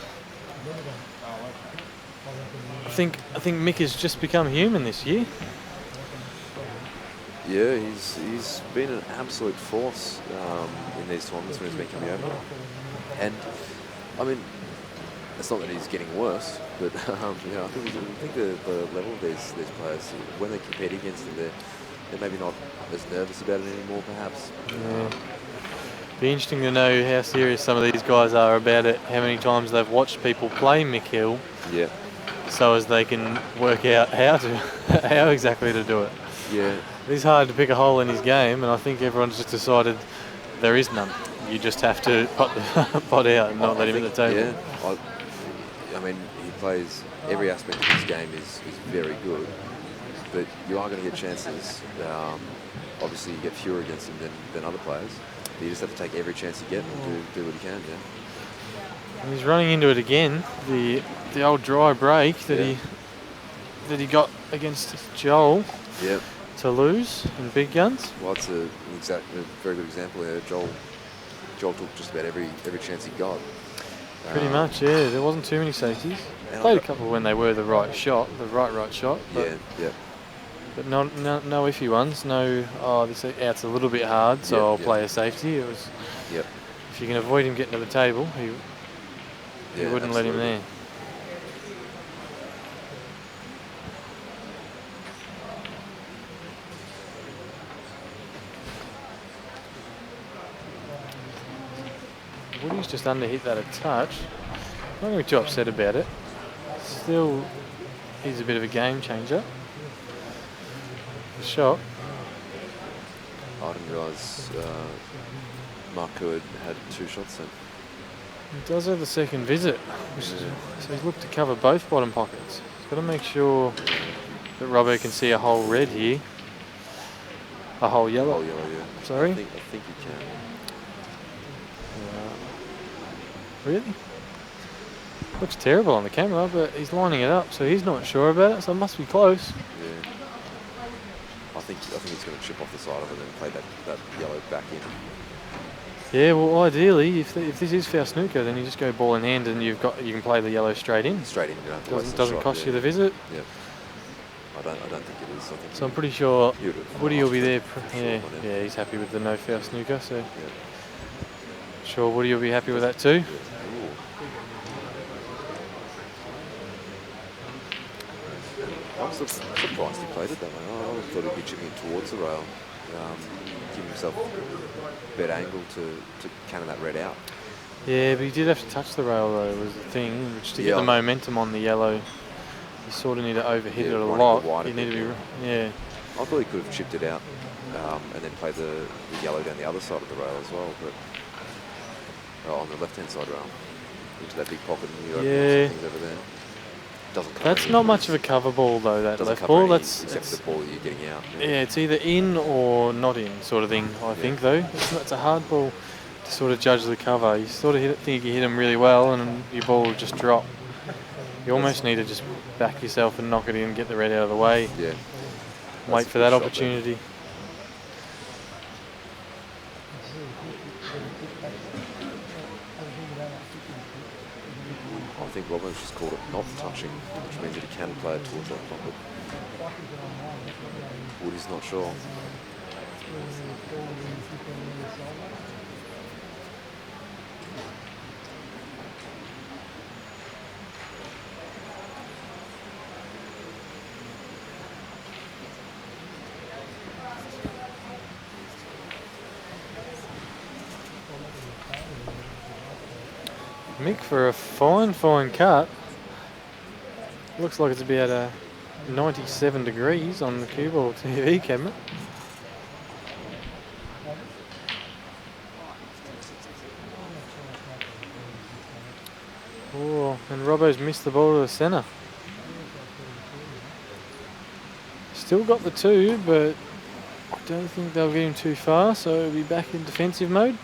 I think Mick has just become human this year. Yeah, he's been an absolute force in these tournaments when he's been coming over. And I mean, it's not that he's getting worse, but I think the level of these players, when they compete against them, they're maybe not as nervous about it anymore, perhaps. Yeah. Be interesting to know how serious some of these guys are about it. How many times they've watched people play Mick Hill, so as they can work out how exactly to do it. Yeah, it's hard to pick a hole in his game, and I think everyone's just decided there is none. You just have to pot the pot out and not let him at the table. Yeah, I mean, he plays every aspect of his game is very good, but you are going to get chances. Obviously, you get fewer against him than other players. You just have to take every chance you get and do what you can. Yeah. And he's running into it again. The old dry break that he got against Joel. Yep. To lose in big guns. Well, it's a very good example there. Joel took just about every chance he got. Pretty much, yeah. There wasn't too many safeties. Played a couple when they were the right shot. But But no iffy ones. No, this out's a little bit hard, so I'll play a safety. It was. If you can avoid him getting to the table, he wouldn't let him there. Woody's just underhit that a touch. Not going to be too upset about it. Still, he's a bit of a game changer. The shot. I didn't realise Marc had 2 shots then. He does have the second visit, so he's looked to cover both bottom pockets. He's got to make sure that Robbo can see a whole red here. A whole yellow. A whole yellow, yeah. Sorry? I think he can. Really? Looks terrible on the camera, but he's lining it up, so he's not sure about it, so it must be close. Yeah. I think he's going to chip off the side of it and play that yellow back in. Yeah, well, ideally, if this is foul snooker, then you just go ball in hand and you can play the yellow straight in. Straight in, Doesn't cost you the visit. Yeah. I don't think it is. So I'm pretty sure Woody will be there. Yeah, he's happy with the no foul snooker. So sure, Woody will be happy with that too. I'm surprised he played it that way. I thought he'd be chipping towards the rail. give himself a better angle to cannon that red out. Yeah, but he did have to touch the rail though, was the thing. Which to get the momentum on the yellow, you sort of need to overhit it a lot. You need to be, yeah. I thought he could have chipped it out and then played the yellow down the other side of the rail as well, but on the left-hand side rail, into that big pocket and you open some things over there. That's not much of a cover ball though, that left ball. Except for the ball that you're getting out. Yeah, it's either in or not in sort of thing, I think though. It's a hard ball to sort of judge the cover. You sort of think you hit them really well and your ball will just drop. You almost need to just back yourself and knock it in and get the red out of the way. Yeah. Wait for that opportunity. I think Robin's just called it not touching, which means that he can play it towards that pocket. Woody's not sure. Mick for a fine cut. Looks like it's about 97 degrees on the CueballTV cabinet. Oh, and Robbo's missed the ball to the centre. Still got the two, but I don't think they'll get him too far, so he'll be back in defensive mode.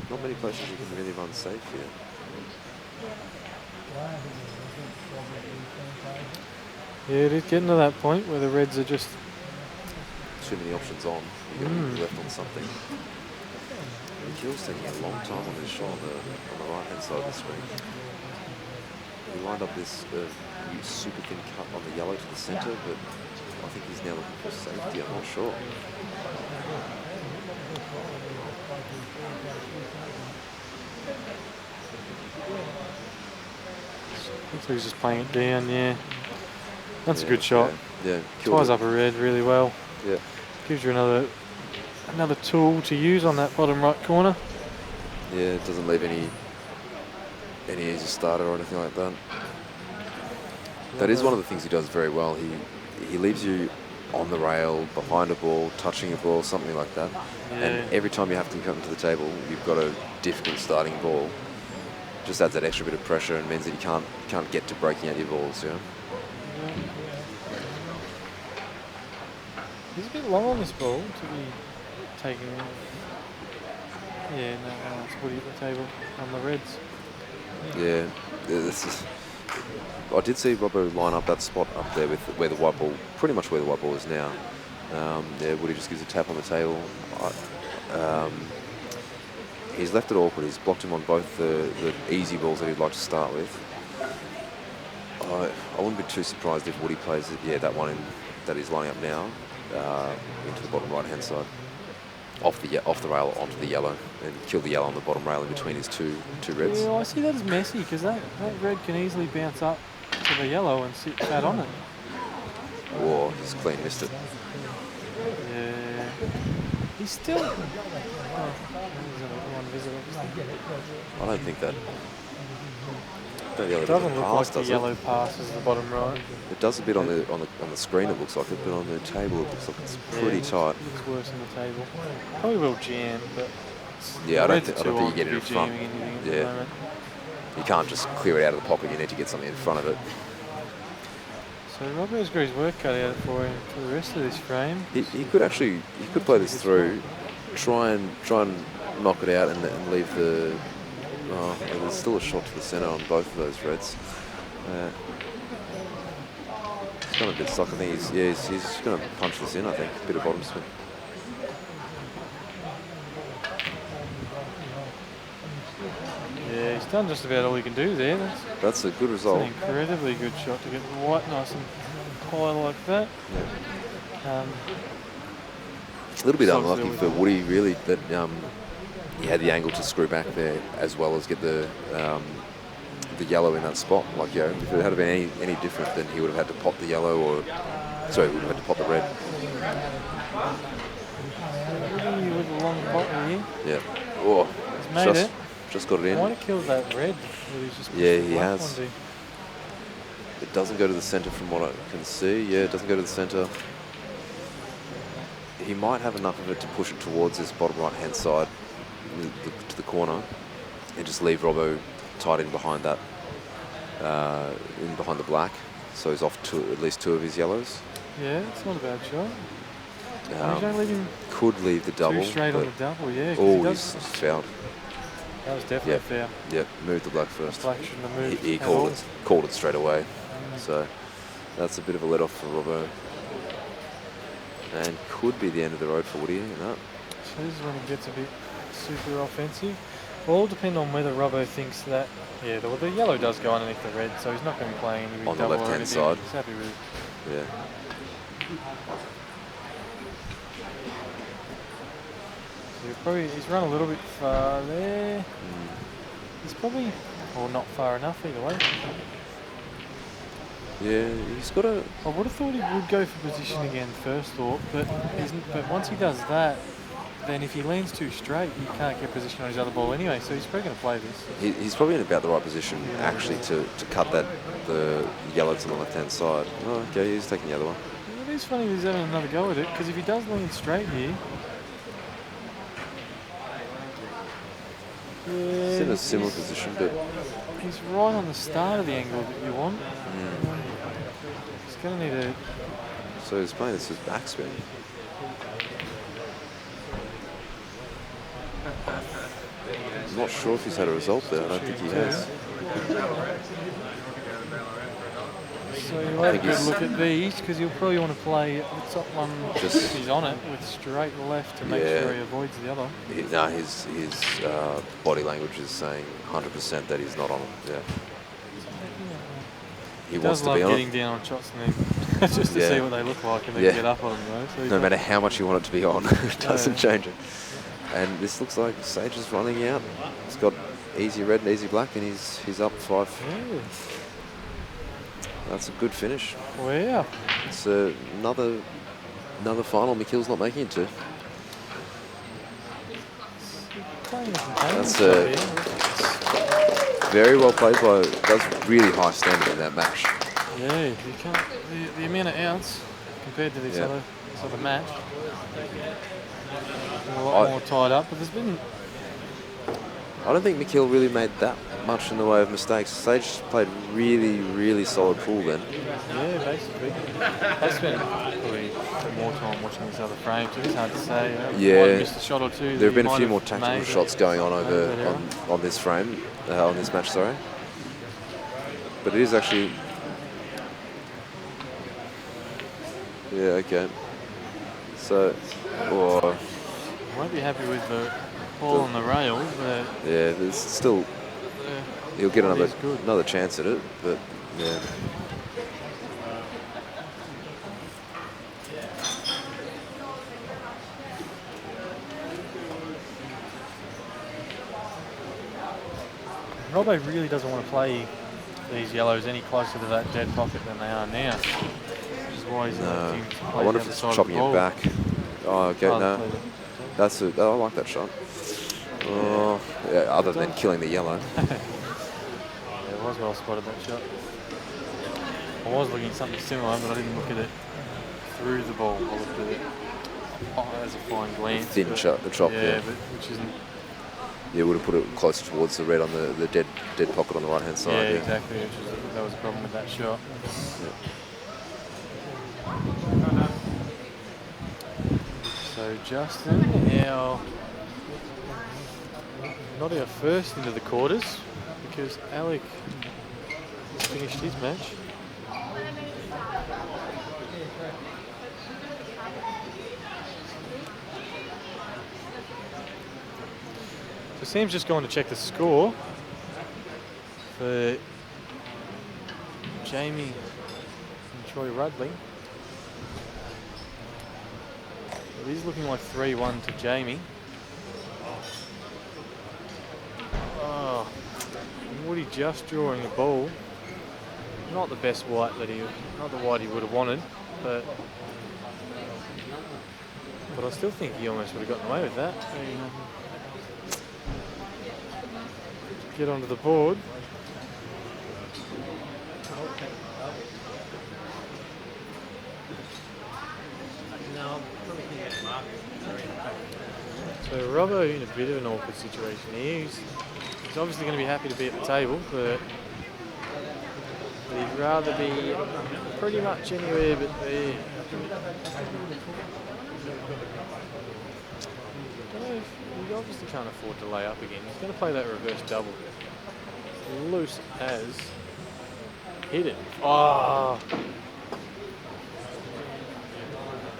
Not many places you can really run safe here. Yeah, it is getting to that point where the Reds are just too many options on. You're going to be left on something. McKill's taking a long time on this shot on the right-hand side of the screen. He lined up this super thin cut on the yellow to the centre, but I think he's now looking for safety. I'm not sure. Looks like he's just playing it down, yeah. That's a good shot. Yeah. Ties up a red really well. Yeah. Gives you another tool to use on that bottom right corner. Yeah, it doesn't leave any easy starter or anything like that. That is one of the things he does very well. He leaves you on the rail, behind a ball, touching a ball, something like that. Yeah. And every time you have to come to the table, you've got a difficult starting ball. Just adds that extra bit of pressure and means that you can't get to breaking out your balls, yeah. He's a bit long on this ball to be taking. Yeah, no, it's Woody at the table on the Reds. Yeah, I did see Robbo line up that spot up there with where the white ball, pretty much where the white ball is now. Yeah, Woody just gives a tap on the table. He's left it awkward. He's blocked him on both the easy balls that he'd like to start with. I wouldn't be too surprised if Woody plays it. Yeah, that one that he's lining up now into the bottom right-hand side, off the rail onto the yellow, and kill the yellow on the bottom rail in between his two reds. Yeah, I see that as messy because that red can easily bounce up to the yellow and sit flat on it. Or he's clean missed it. Yeah, he's still. I don't think that. It doesn't look like the yellow passes the bottom right. It does a bit on the screen. It looks like it, but on the table it looks like it's pretty tight. It looks worse on the table. Probably will jam, but yeah, I don't think you get it in front. Yeah, you can't just clear it out of the pocket. You need to get something in front of it. So Robbo's got his work cut out for him for the rest of this frame. He could play this through, try and knock it out and leave the. Oh, there's still a shot to the centre on both of those reds. He's got a bit stuck. I think he's just going to punch this in. I think a bit of bottom spin. Yeah, he's done just about all he can do there. That's a good result. That's an incredibly good shot to get the white nice and high like that. Yeah. A little bit unlucky for Woody, really, that he had the angle to screw back there as well as get the the yellow in that spot. Like, if it had been any different, then he would have had to pop the yellow, or sorry, he would have had to pop the red. Really with a long bottle here. Yeah. Oh, He's made it. Just got it in. Might have killed that red. Yeah, he has. It doesn't go to the centre from what I can see. Yeah, it doesn't go to the centre. He might have enough of it to push it towards his bottom right-hand side, to the corner, and just leave Robbo tied in behind that, in behind the black. So he's off to at least 2 of his yellows. Yeah, it's not a bad shot. You don't leave him could leave the double. too straight on the double, yeah. Oh, he's fouled. That was definitely fair. Yeah, moved the black first. Black shouldn't have moved. He called it straight away. So that's a bit of a let off for Robbo. And could be the end of the road for Woody. No. So this is when it gets a bit super offensive. All depend on whether Robbo thinks that, yeah, the yellow does go underneath the red, so he's not going to be playing any on the double left-hand side. He's happy with it. Yeah. So he's run a little bit far there. He's probably, or not far enough either way. Yeah, he's got a... I would have thought he would go for position again first thought, but once he does that, then if he lands too straight, he can't get position on his other ball anyway, so he's probably going to play this. He's probably in about the right position, actually, to cut the yellow to the left-hand side. Oh, okay, he's taking the other one. It is funny that he's having another go at it, because if he does land straight here... Yeah, he's in a similar position, but... He's right on the start of the angle that you want. He's going to need a... So he's playing this as backspin. I'm not sure if he's had a result there. I don't think he has. So you'll have a good look at these, because you'll probably want to play the top one if he's on it with straight left to make sure he avoids the other. His body language is saying 100% that he's not on it. Yeah. He wants to be on it. Does love getting down on shots and then just to see what they look like and then get up on them though. So no matter how much you want it to be on, it doesn't change it. And this looks like Sage is running out. He's got easy red and easy black, and he's up 5. Yeah. That's a good finish. Wow. It's another final Mickill's not making it to. That's very well played by. That's really high standard in that match. Yeah, you can't. The amount of outs compared to this other match, a lot more tied up. But there's been. I don't think Mick really made that much in the way of mistakes. Sage played really, really solid pool then. Yeah, basically. I spent probably more time watching this other frame, so it's hard to say. Might have missed a shot or two. There have been a few more tactical shots going on on this frame, on this match, sorry. But it is actually... Yeah, okay. So... Won't be happy with the ball on the rail, but... Yeah, there's still... He'll get another chance at it, but yeah. Robbo really doesn't want to play these yellows any closer to that dead pocket than they are now. Which is why he's looking to play I wonder if it's chopping it back. Oh, okay, no. I like that shot. Oh, yeah, other than killing the yellow. It was well spotted, that shot. I was looking at something similar, but I didn't look at it through the ball. I looked at it as a fine glance. Thin chop, but which isn't... Yeah, would have put it closer towards the red on the dead pocket on the right-hand side. Yeah, exactly. That was a problem with that shot. Yeah. So Justin, now not our first into the quarters, because Alec has finished his match. So Sam's just going to check the score for Jamie and Troy Rudley. It is looking like 3-1 to Jamie. Oh, Woody just drawing a ball. Not the best white not the white he would have wanted, but I still think he almost would have gotten away with that. Get onto the board. So Robbo in a bit of an awkward situation here. He's obviously going to be happy to be at the table, but he'd rather be pretty much anywhere but there. He obviously can't afford to lay up again. He's going to play that reverse double. Loose as hit it. Oh!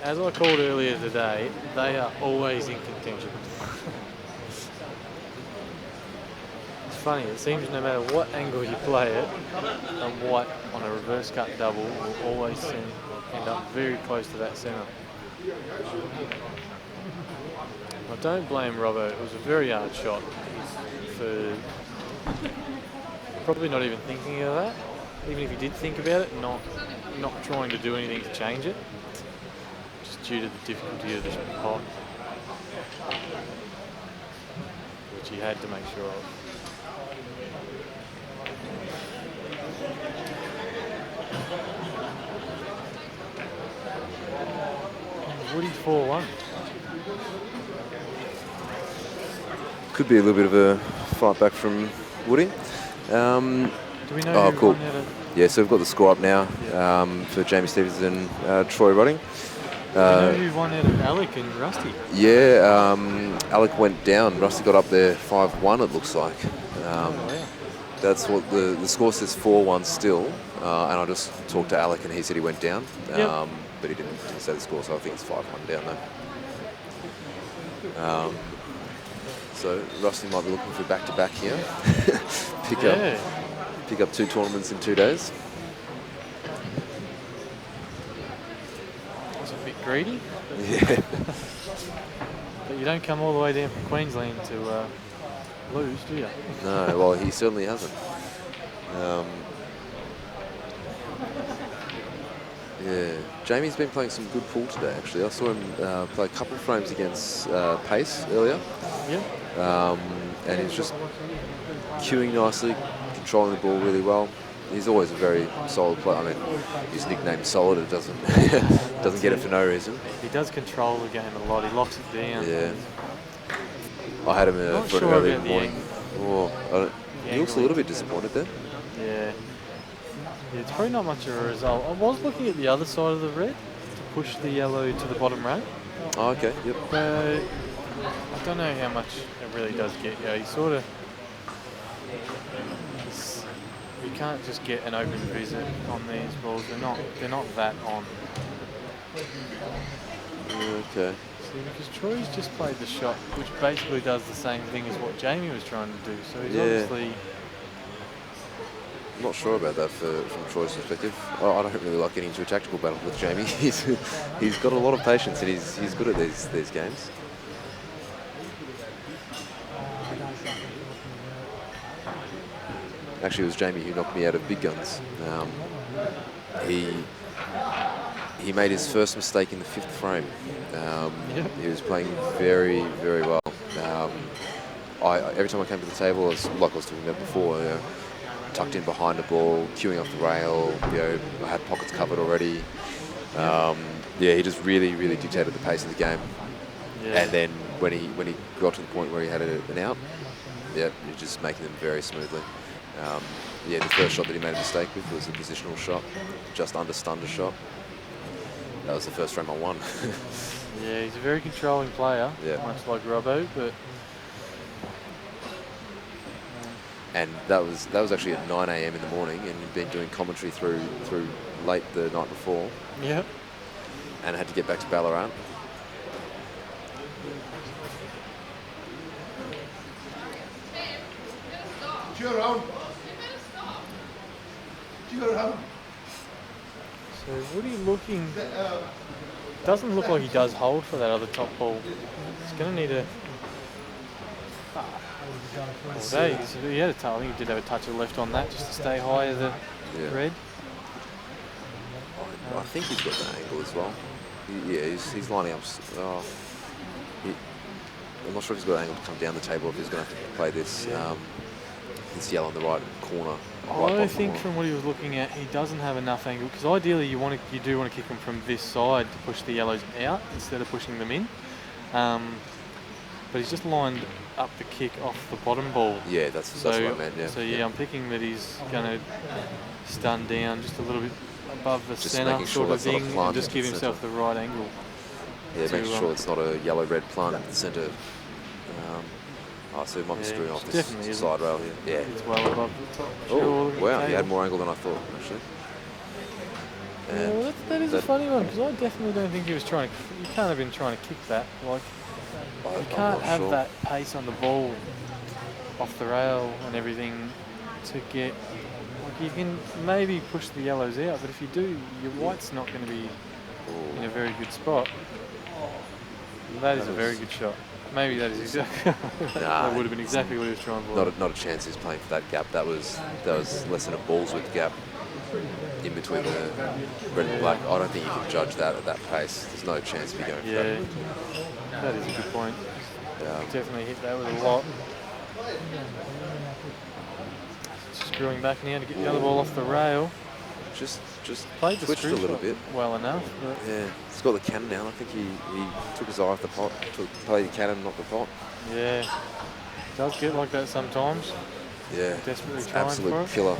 As I called earlier today, they are always in contention. It's funny, it seems no matter what angle you play it, a white on a reverse cut double will always end up very close to that centre. I don't blame Robbo. It was a very hard shot for probably not even thinking of that. Even if he did think about it, not trying to do anything to change it. Just due to the difficulty of the pot, which he had to make sure of. Woody 4-1. Could be a little bit of a fight back from Woody. Do we know who cool. won that? Yeah, so we've got the score up now for Jamie Stevens and Troy Rodding. Do we know who won out of Alec and Rusty? Yeah, Alec went down. Rusty got up there 5-1, it looks like. Wow. That's what the score says, 4-1 still. And I just talked to Alec and he said he went down. Yep. But he didn't say the score, so I think it's 5-1 down there. So Rusty might be looking for back-to-back here. Pick up 2 tournaments in 2 days. That's a bit greedy. Yeah. But you don't come all the way down from Queensland to lose, do you? No, well, he certainly hasn't. Yeah, Jamie's been playing some good pool today, actually. I saw him play a couple of frames against Pace earlier. Yeah. And he's just cueing nicely, controlling the ball really well. He's always a very solid player. I mean, his nickname's Solid. It doesn't get it for no reason. He does control the game a lot. He locks it down. Yeah. I had him for an early morning. He looks a little bit disappointed there. Yeah. It's probably not much of a result. I was looking at the other side of the red to push the yellow to the bottom row. Oh, okay, yep. But I don't know how much it really does get you. You sort of... You can't just get an open visit on these balls. They're not that on. Okay. See, because Troy's just played the shot, which basically does the same thing as what Jamie was trying to do. So he's obviously... I'm not sure about that from Troy's perspective. I don't really like getting into a tactical battle with Jamie. He's got a lot of patience and he's good at these games. Actually, it was Jamie who knocked me out of big guns. He made his first mistake in the 5th frame. He was playing very, very well. Every time I came to the table, like I was talking about before, tucked in behind the ball, queuing off the rail. I had pockets covered already. He just really, really dictated the pace of the game. Yeah. And then when he got to the point where he had an out, you're just making them very smoothly. The first shot that he made a mistake with was a positional shot, just understunned a shot. That was the first frame I won. Yeah, he's a very controlling player, much like Robbo, but. And that was actually at 9 a.m. in the morning, and he'd been doing commentary through late the night before. Yep. And had to get back to Ballarat. You're around. So Woody looking... Doesn't look like he does hold for that other top ball. He's going to need a... all day. He had a touch. I think he did have a touch of left on that just to stay higher the red. I think he's got the angle as well. Yeah, he's lining up. I'm not sure if he's got an angle to come down the table, if he's going to have to play this this yellow in the right corner. I think from what he was looking at, he doesn't have enough angle, because ideally you do want to kick them from this side to push the yellows out instead of pushing them in. But he's just lined up the kick off the bottom ball. Yeah, that's what I meant. Yeah. So yeah, I'm picking that he's going to stun down just a little bit above the centre sort of thing, and just give himself the right angle. Yeah, making sure it's not a yellow-red plant in the centre. So he might be screwing off this side rail here. Yeah. It's well above the top. Oh, wow, he had more angle than I thought, actually. Yeah, that is a funny one, because I definitely don't think he was trying to... You can't have been trying to kick that. Like, you can't have that pace on the ball off the rail and everything to get... Like, you can maybe push the yellows out, but if you do, your white's not going to be in a very good spot. That is a very good shot. Maybe that is exactly... that would have been exactly what he was trying for. Not a chance he was playing for that gap. That was less than a ball's width gap in between the red and black. I don't think you can judge that at that pace. There's no chance of you going for that. Yeah, that is a good point. Definitely hit that with a lot. Screwing back now to get the other ball off the rail. Just played the twitched a little bit. Well enough. But yeah, he's got the cannon down. I think he took his eye off the pot, played the cannon, not the pot. Yeah, it does get like that sometimes. Yeah, desperately it's trying absolute for killer.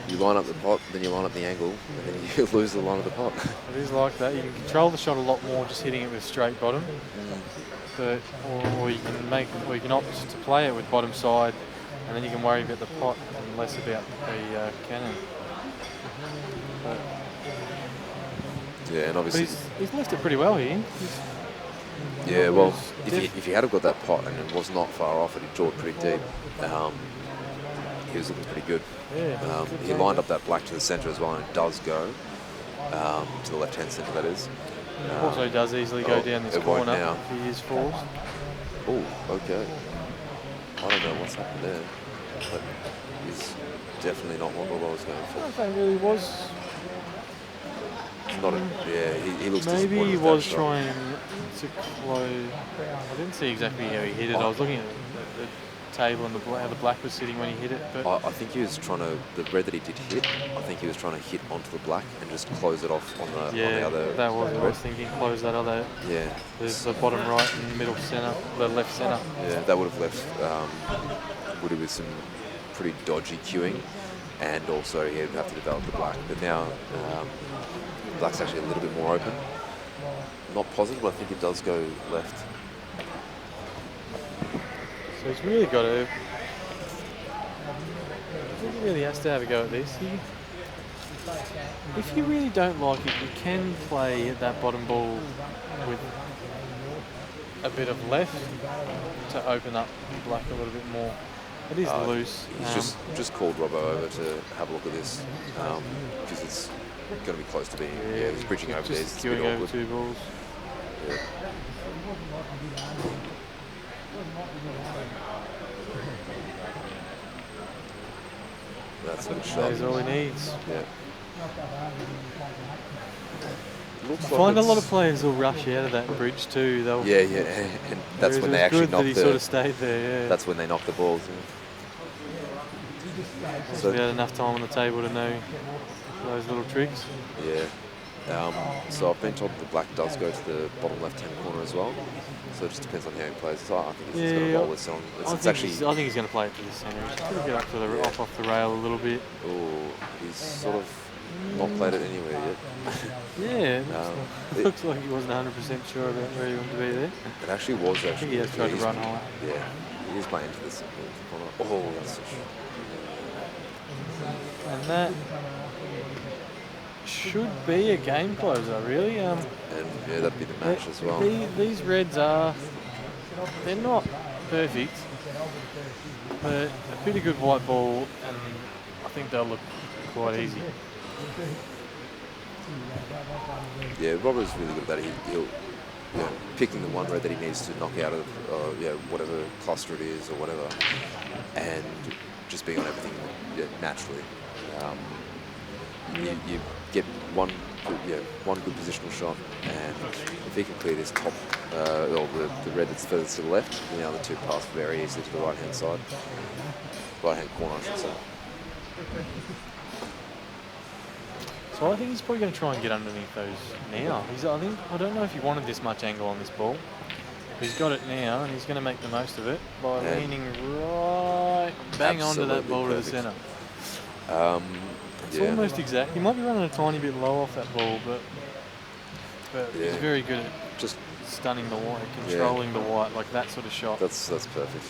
You line up the pot, then you line up the angle, and then you lose the line of the pot. It is like that. You can control the shot a lot more just hitting it with straight bottom. But or you can opt to play it with bottom side, and then you can worry about the pot and less about the cannon. But yeah, and obviously he's left it pretty well here. Yeah, well, if he had have got that pot and it was not far off and he draw it pretty deep, he was looking pretty good. Yeah, he lined up that black to the centre as well, and it does go to the left-hand centre, that is. Also does easily go down this corner if he is forced. Oh, okay. I don't know what's happened there, but he's definitely not what I was going for. I don't think really was. Not a, yeah, he looks maybe disappointed. He was trying to close. I didn't see exactly how he hit it. I was looking at the table and how the black was sitting when he hit it. But I think he was trying to, the red that he did hit, I think he was trying to hit onto the black and just close it off on the other. That was what red. I was thinking. Close that other. Yeah. There's the bottom right and middle centre, the left centre. Yeah, that would have left Woody with some pretty dodgy cueing, and also he would have to develop the black. But now black's actually a little bit more open. Not positive, but I think it does go left. So he's really got to. I think he really has to have a go at this. If you really don't like it, you can play that bottom ball with a bit of left to open up the black a little bit more. It is loose. He's just called Robbo over to have a look at this because it's going to be close to being. Yeah, he's bridging over there. It's a bit over awkward. 2 balls. Yeah. That's a good shot. That is all he needs. Yeah. I find a lot of players will rush out of that bridge too. Yeah, and that's when they actually knock he sort of stayed there. Yeah. That's when they knock the balls. Yeah. So we had enough time on the table to know those little tricks. Yeah. So I've been told the black does go to the bottom left-hand corner as well. So it just depends on how he plays. So I think he's going to roll this on. I think he's going to play it to the centre. He's going to get up to the off the rail a little bit. Oh, he's sort of not played it anywhere yet. Yeah, it looks like he wasn't 100% sure about where he wanted to be there. It actually was. I think he has tried to run high. Yeah, he is playing to the corner. Oh, that's a shot. And that should be a game closer, really. And yeah, that'd be the match as well. These reds they're not perfect, but a pretty good white ball, and I think they'll look quite easy. Yeah, Robert's really good at that. picking the one red that he needs to knock out of whatever cluster it is or whatever, and just being on everything naturally. You get one good positional shot, and if he can clear this top, or the red that's furthest to the left, the other two pass very easily to the right-hand side, right-hand corner, I should say. So I think he's probably going to try and get underneath those now. I don't know if he wanted this much angle on this ball. He's got it now, and he's going to make the most of it by leaning right bang onto that ball perfect. to the centre. It's almost exact. He might be running a tiny bit low off that ball, but he's very good at just stunning the white, controlling the white, like that sort of shot. That's perfect.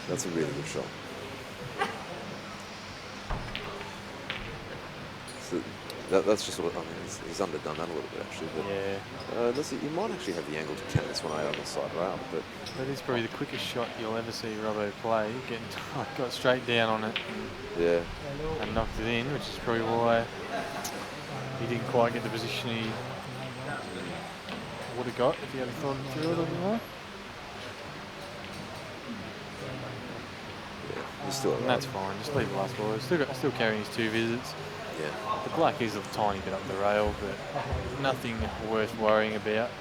That's a really good shot. So that's just what I mean. He's underdone that a little bit actually. But he might actually have the angle to cannon this one out on the side rail. But that is probably the quickest shot you'll ever see Robbo play. Got straight down on it. And knocked it in, which is probably why he didn't quite get the position he would have got if he had thought it through a little bit more. And that's fine. Just leave the last ball. Still carrying his 2 visits. The black is a tiny bit up the rail, but nothing worth worrying about.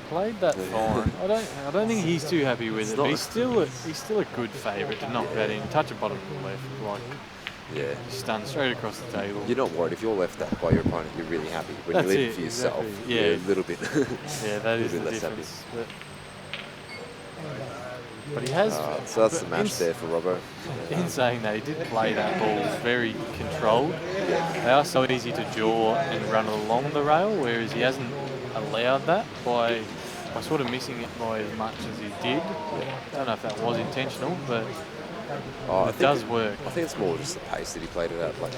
Played that fine. I don't think he's too happy with it, but he's still a good favourite to knock that in. Touch a bottom of the left, stunned straight across the table. You're not worried if you're left that by your opponent. You're really happy. When you leave it for yourself, you're a little bit. That is the difference. But he has. So that's the match there for Robbo. In saying that, he did play that ball very controlled. They are so easy to jaw and run along the rail, whereas he hasn't allowed that by sort of missing it by as much as he did. I don't know if that was intentional, but it does work. I think it's more just the pace that he played it at. Like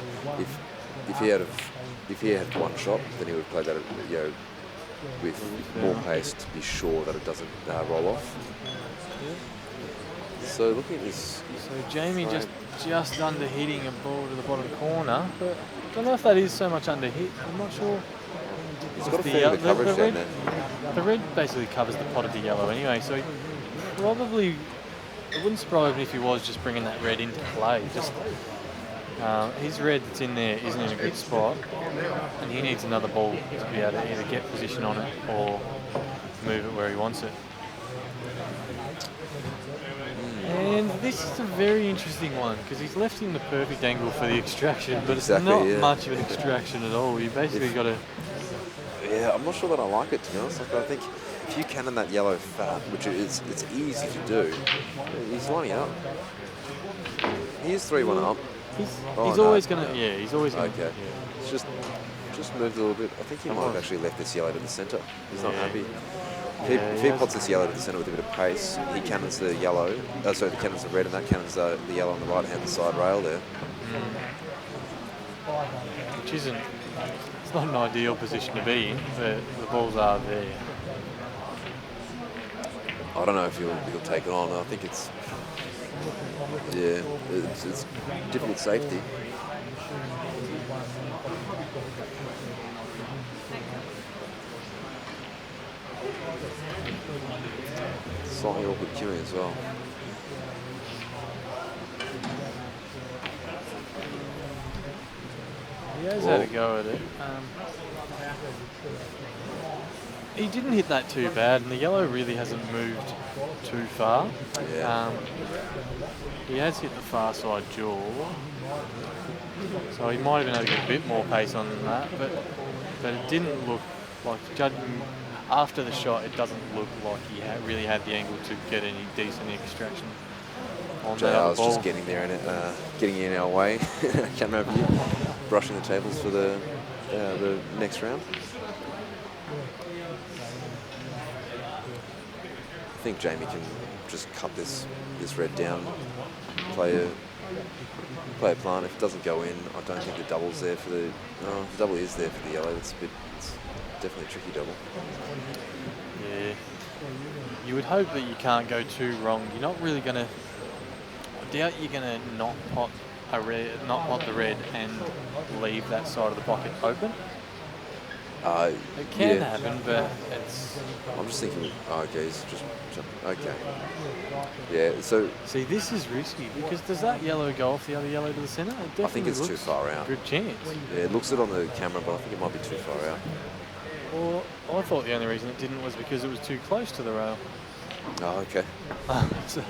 if he had one shot, then he would play that with more pace to be sure that it doesn't roll off. So looking at this, Jamie just under hitting a ball to the bottom corner, but I don't know if that is so much under hit. I'm not sure. He's got a fair bit of coverage down there. The red basically covers the pot of the yellow anyway, so he probably, it wouldn't surprise me if he was just bringing that red into play. Just his red that's in there isn't in a good spot, and he needs another ball to be able to either get position on it or move it where he wants it. And this is a very interesting one because he's left in the perfect angle for the extraction, but it's not much of an extraction at all. You basically got to. Yeah, I'm not sure that I like it, to be honest. Like, I think if you cannon that yellow fat, which it's easy to do, he's lining up. He is 3-1 up. He's always going to. Yeah, he's always going to. Okay. It's just moved a little bit. I think he might have actually left this yellow to the centre. He's not happy. If he pots this yellow to the centre with a bit of pace, he cannons the yellow. He cannons the red, and that cannons the yellow on the right-hand side rail there. Which isn't. It's not an ideal position to be in, but the balls are there. I don't know if he'll take it on. I think it's difficult safety. Slightly awkward queuing as well. He has had a go at it. He didn't hit that too bad, and the yellow really hasn't moved too far. He has hit the far side jaw, so he might have been able to get a bit more pace on than that, but it didn't look like, judging after the shot, it doesn't look like he really had the angle to get any decent extraction on that other ball. Just getting there and getting in our way. Can't remember you brushing the tables for the next round. I think Jamie can just cut this red down, play a plan. If it doesn't go in, I don't think the double's there for the. No, the double is there for the yellow. It's definitely a tricky double. Yeah. You would hope that you can't go too wrong. You're not really going to. I doubt you're going to not pot a red, not want the red, and leave that side of the pocket open. It can happen, but it's... I'm just thinking, oh, okay, he's just okay. Yeah, so... See, this is risky, because does that yellow go off the other yellow to the centre? It definitely I think it's too looks far out. Good chance. Yeah, it looks it on the camera, but I think it might be too far out. Well, I thought the only reason it didn't was because it was too close to the rail. Oh, okay. So,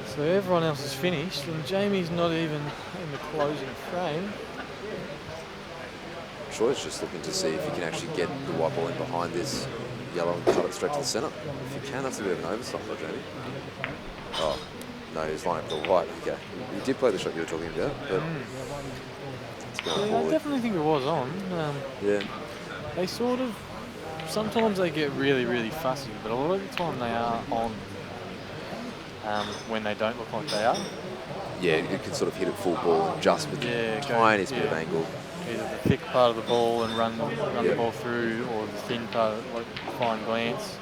so everyone else is finished, and Jamie's not even in the closing frame. Troy's just looking to see if he can actually get the white ball in behind this yellow and cut it straight to the centre. If he can, that's a bit of an oversight by Jamie. Oh, no, he's lining up the white. Okay. He did play the shot you were talking about, but it's gone Yeah, I poorly. definitely think it was on. Yeah. They sort of, sometimes they get really, really fussy, but a lot of the time they are on when they don't look like they are. Yeah, you can sort of hit it full ball and just with the tiniest bit of angle. Either the thick part of the ball and run the ball through, or the thin part, like fine glance.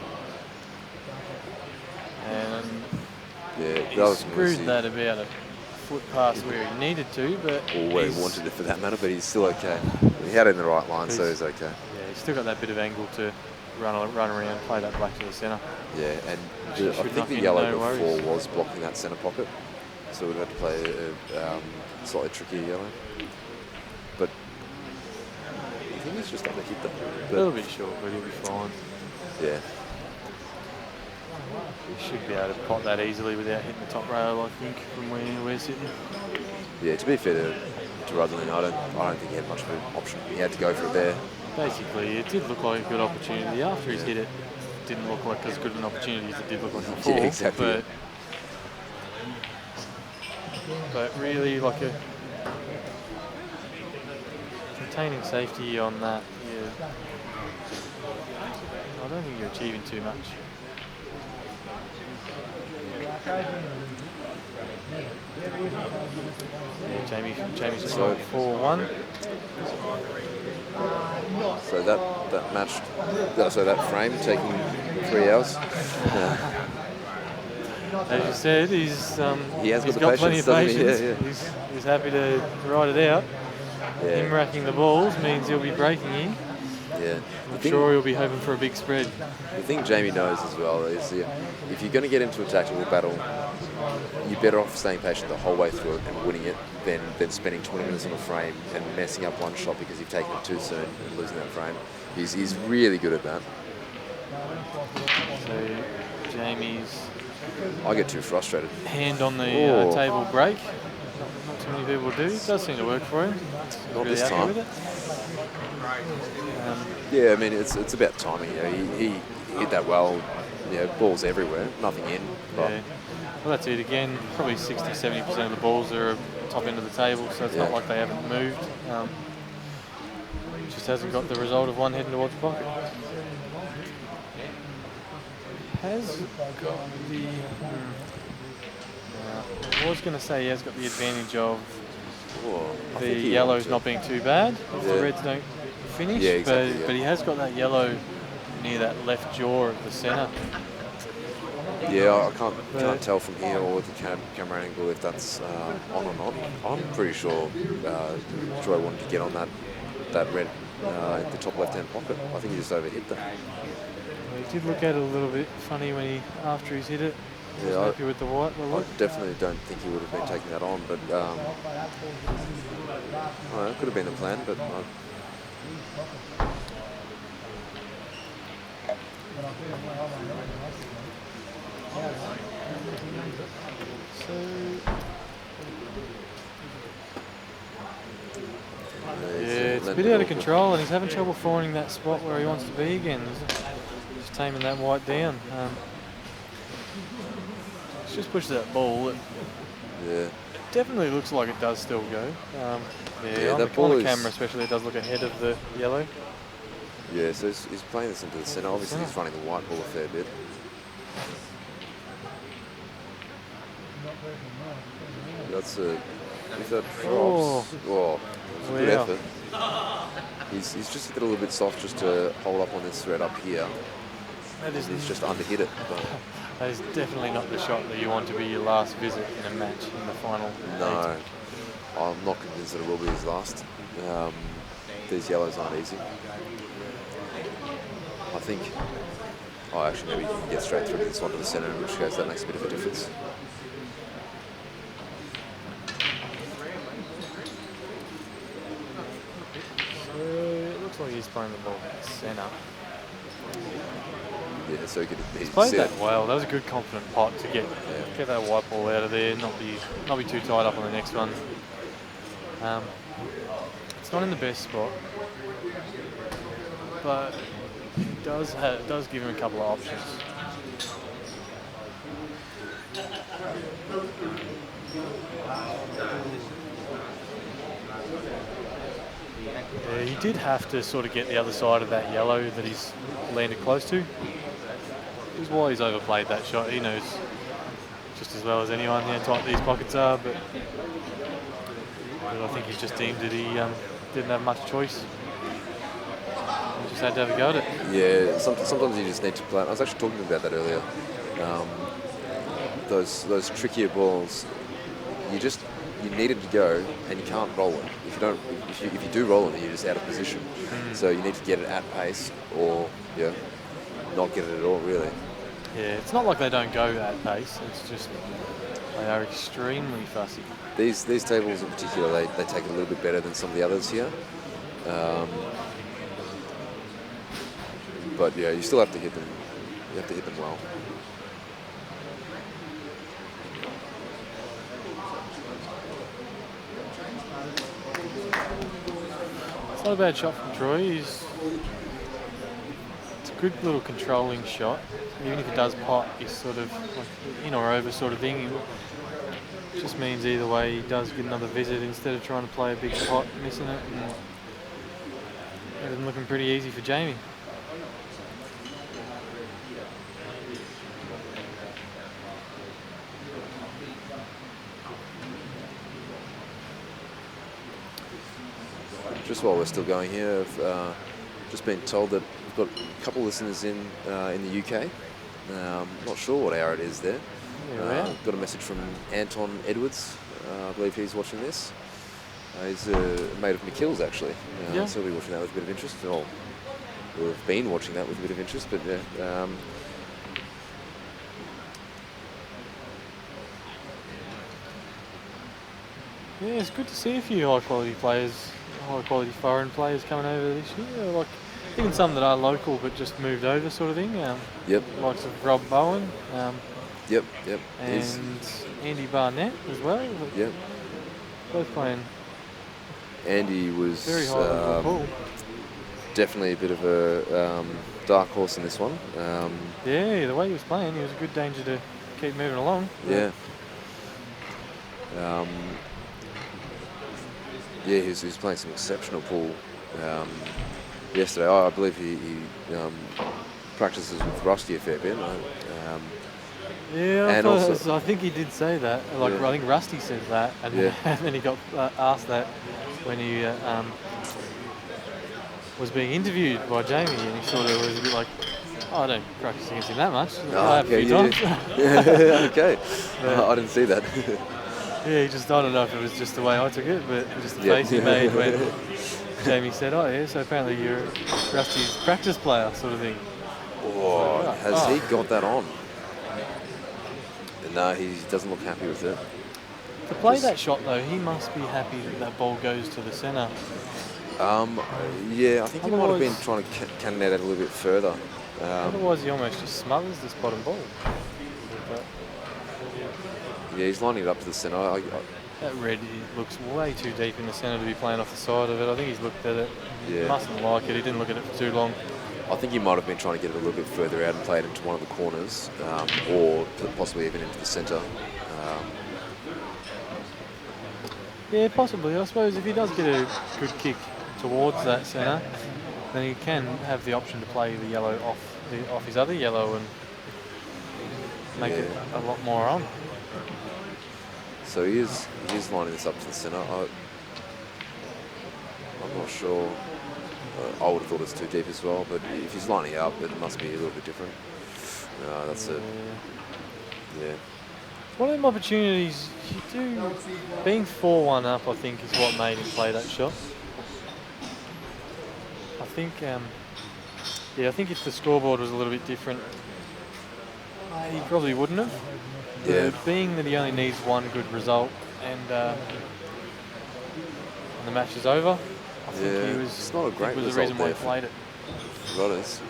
And he screwed that about a foot past where he needed to, but or where he wanted it for that matter, but he's still okay. He had it in the right line, so he's okay. Yeah, he's still got that bit of angle to run around, play that black to the centre. Yeah, and I think the yellow before was blocking that centre pocket, so we've had to play a slightly trickier yellow. But I think he's just underhit that. A little bit short, but he'll be fine. Yeah. He should be able to pot that easily without hitting the top rail, I think, from where we're sitting. Yeah, to be fair to Rutherland, I don't think he had much of an option. He had to go for it there. Basically, it did look like a good opportunity. After he's hit it, it didn't look like as good an opportunity as it did look like before. Yeah, exactly. But really, like a containing safety on that, yeah. I don't think you're achieving too much. Yeah, Jamie's just got 4-1. So that matched. So that frame taking 3 hours. As you said, he's got plenty of patience. He's happy to ride it out. Yeah. Him racking the balls means he'll be breaking in. Yeah. I'm sure he'll be hoping for a big spread. The thing Jamie knows as well is if you're going to get into a tactical battle, you're better off staying patient the whole way through it and winning it than spending 20 minutes on a frame and messing up one shot because you've taken it too soon and losing that frame. He's really good at that. So Jamie's... I get too frustrated. Hand on the table break. Not too many people do. It does seem to work for him. Not really this happy time. with it. Yeah, I mean, it's about timing. You know, he hit that well. Yeah, balls everywhere, nothing in. But Yeah. Well, that's it again. Probably 60-70% of the balls are top end of the table, so it's not like they haven't moved. Just hasn't got the result of one heading towards the pocket. Has got the... I was going to say he has got the advantage of the yellows not being too bad if the reds don't finish, but he has got that yellow near that left jaw of the centre. Yeah, I can't tell from here or with the camera angle if that's on or not. I'm pretty sure Troy wanted to get on that red in the top left-hand pocket. I think he just overhit that. He did look at it a little bit funny when after he's hit it. He was happy with the white. I definitely don't think he would have been taking that on, but I don't know, it could have been the plan, but it's a bit out of control, and he's having trouble finding that spot where he wants to be again. Just taming that white down. Just push that ball. It definitely looks like it does still go. On the camera especially, it does look ahead of the yellow. Yeah, so he's playing this into the centre. Obviously, he's running the white ball a fair bit. That's if that drops. Oh, it was a good effort. He's just a little bit soft just to hold up on this thread up here. He's just underhit it. But that is definitely not the shot that you want to be your last visit in a match in the final. no, I'm not convinced that it will be his last. These yellows aren't easy. I think. Oh, actually, maybe he can get straight through this one to the centre, in which case that makes a bit of a difference. It looks like he's playing the ball centre. Yeah, so He's played that well. That was a good confident pot to get that white ball out of there, not be too tied up on the next one. It's not in the best spot, but it does give him a couple of options. Yeah, he did have to sort of get the other side of that yellow that he's landed close to. Which is why he's overplayed that shot. He knows just as well as anyone how tight these pockets are, but I think he just deemed that he didn't have much choice. He just had to have a go at it. Yeah, sometimes you just need to play. I was actually talking about that earlier. Those trickier balls, you need it to go, and you can't roll it. If you do roll it, you're just out of position. So you need to get it at pace, or not get it at all, really. Yeah, it's not like they don't go at pace. It's just they are extremely fussy. These tables in particular, they take it a little bit better than some of the others here. But yeah, you still have to hit them. You have to hit them well. It's not a bad shot from Troy. It's a good little controlling shot. Even if it does pot, he's sort of like in or over sort of thing. It just means either way he does get another visit instead of trying to play a big pot, missing it. And it's looking pretty easy for Jamie. Just while we're still going here, I've just been told that we've got a couple of listeners in the UK. Not sure what hour it is there. Got a message from Anton Edwards. I believe he's watching this. He's a mate of McKill's, actually. So we'll be watching that with a bit of interest. Well, we've been watching that with a bit of interest, but yeah. Yeah, it's good to see a few high-quality players, high-quality foreign players coming over this year. Like even some that are local but just moved over, sort of thing. Likes of Rob Bowen. Yep. And Andy Barnett as well. Yep. Both playing. Andy was very high level. Definitely a bit of a dark horse in this one. Yeah, the way he was playing, he was a good danger to keep moving along. Yeah. He was playing some exceptional pool yesterday. I believe he practices with Rusty a fair bit. I think he did say that. I think Rusty said that, and then he got asked that when he was being interviewed by Jamie, and he sort of was a bit like, I don't practice against him that much. I have a few times. Okay. I didn't see that. Yeah, I don't know if it was just the way I took it, but just the face he made when Jamie said, oh yeah, so apparently you're Rusty's practice player, sort of thing. Has he got that on? No, he doesn't look happy with it. To play that shot though, he must be happy that ball goes to the centre. I think he might have been trying to cannon it out a little bit further. Otherwise he almost just smothers this bottom ball. Yeah, he's lining it up to the centre. That red looks way too deep in the centre to be playing off the side of it. I think he's looked at it. Yeah. Mustn't like it. He didn't look at it for too long. I think he might have been trying to get it a little bit further out and play it into one of the corners, or possibly even into the centre. Yeah, possibly. I suppose if he does get a good kick towards that centre, then he can have the option to play the yellow off his other yellow and make it a lot more on. So he is lining this up to the centre. I'm not sure. I would have thought it's too deep as well, but if he's lining up, it must be a little bit different. That's it. Yeah. One of them opportunities you do, being 4-1 up, I think, is what made him play that shot. I think, I think if the scoreboard was a little bit different, he probably wouldn't have. Yeah. But being that he only needs one good result and the match is over, I think he was. It's not a great was result the reason why he there played it. Rodders.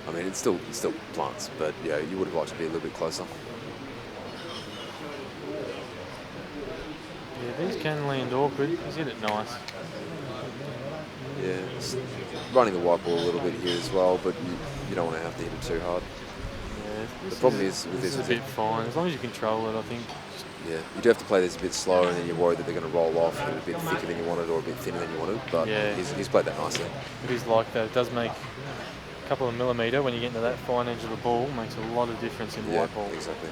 I mean, it's still plants, but yeah, you would have liked to be a little bit closer. Yeah, these can land awkward. He's hit it nice. Yeah, it's running the white ball a little bit here as well, but you don't want to have to hit it too hard. Yeah, The problem is with this is a bit fine, as long as you control it, I think. Yeah, you do have to play this a bit slower, and then you're worried that they're going to roll off, hit it a bit thicker than you wanted or a bit thinner than you wanted, but Yeah. he's played that nicely. It is like that. It does make a couple of millimetre when you get into that fine edge of the ball. Makes a lot of difference in white ball. Exactly.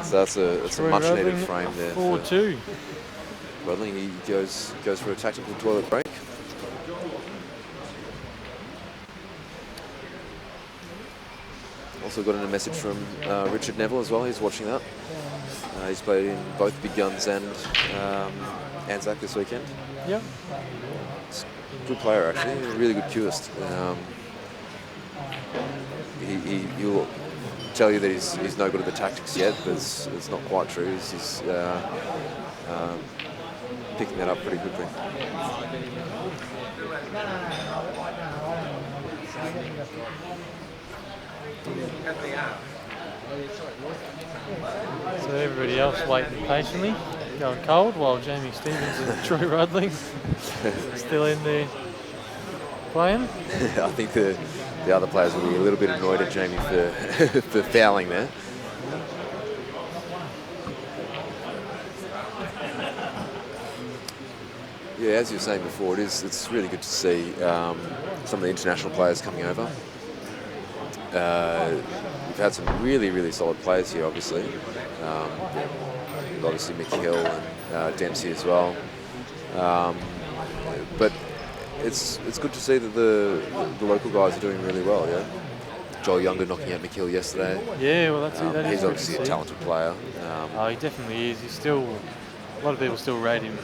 So that's a much needed frame there. 4-2. Rodling, he goes for a tactical toilet break. Also got in a message from Richard Neville as well. He's watching that. He's played in both Big Guns and Anzac this weekend. Yep. Good player actually. A really good cueist. He'll tell you that he's no good at the tactics yet, but it's not quite true. He's picking that up pretty quickly. So everybody else waiting patiently, going cold, while Jamie Stevens and Troy Rudling still in there playing. I think the other players will be a little bit annoyed at Jamie for fouling there. Yeah, as you were saying before, it's really good to see some of the international players coming over. We've had some really, really solid players here, obviously. Obviously Mick and Dempsey as well. But it's good to see that the local guys are doing really well, yeah? Joel Younger knocking out Mick yesterday. Yeah, well that's it. He's obviously a talented player. Oh, he definitely is. He's still, a lot of people still rate him.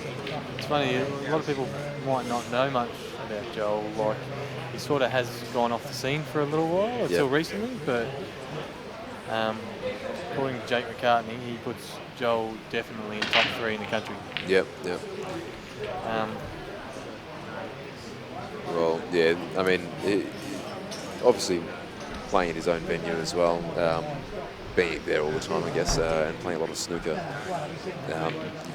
It's funny, a lot of people might not know much about Joel. Like, he sort of has gone off the scene for a little while, until recently, but according to Jake McCartney, he puts Joel definitely in top 3 in the country. Yep. Well, yeah, I mean, obviously playing at his own venue as well, being there all the time, I guess, and playing a lot of snooker.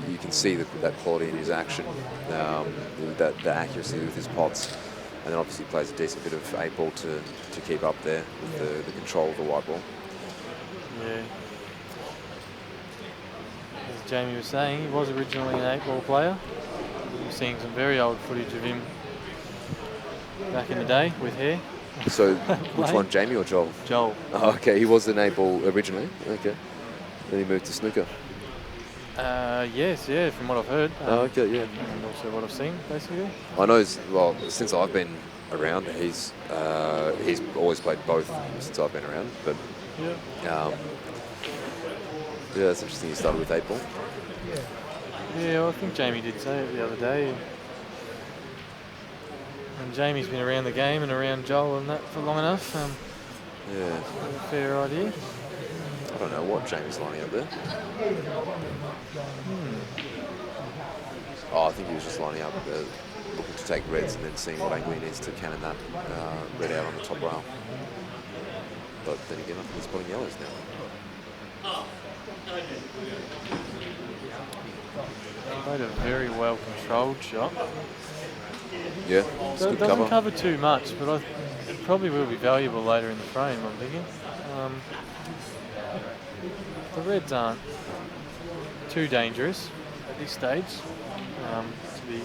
You can see that quality in his action, that accuracy with his pots, and then obviously plays a decent bit of 8-ball to keep up there with the control of the white ball. Yeah. As Jamie was saying, he was originally an 8-ball player. We're seeing some very old footage of him back in the day with hair. So, which one, Jamie or Joel? Joel. Oh, okay, he was an 8-ball originally. Okay. Then he moved to snooker. Yes, yeah, from what I've heard. Okay, yeah. And also what I've seen, basically. I know, well, since I've been around, he's always played both since I've been around. But yeah, that's interesting. He started with 8-ball. Yeah, well, I think Jamie did say it the other day. And Jamie's been around the game and around Joel and that for long enough. Yeah. Fair idea. I don't know what Jamie's lining up there. Oh, I think he was just lining up, looking to take reds and then seeing what angle he needs to cannon that red out on the top rail. But then again, I think he's putting yellows now. Played a very well controlled shot. Yeah, it's good doesn't cover. cover too much, but it probably will be valuable later in the frame, I'm thinking. The reds aren't too dangerous at this stage to be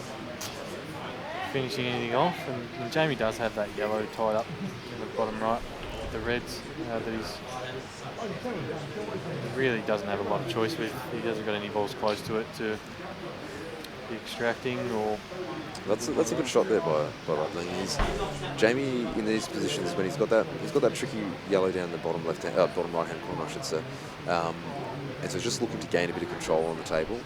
finishing anything off, and Jamie does have that yellow tied up in the bottom right with the reds that he's He really doesn't have a lot of choice with. He hasn't got any balls close to it to be extracting or. That's a good shot there by Rutling. Jamie in these positions when he's got that tricky yellow down the bottom bottom right hand corner, I should say, and so just looking to gain a bit of control on the table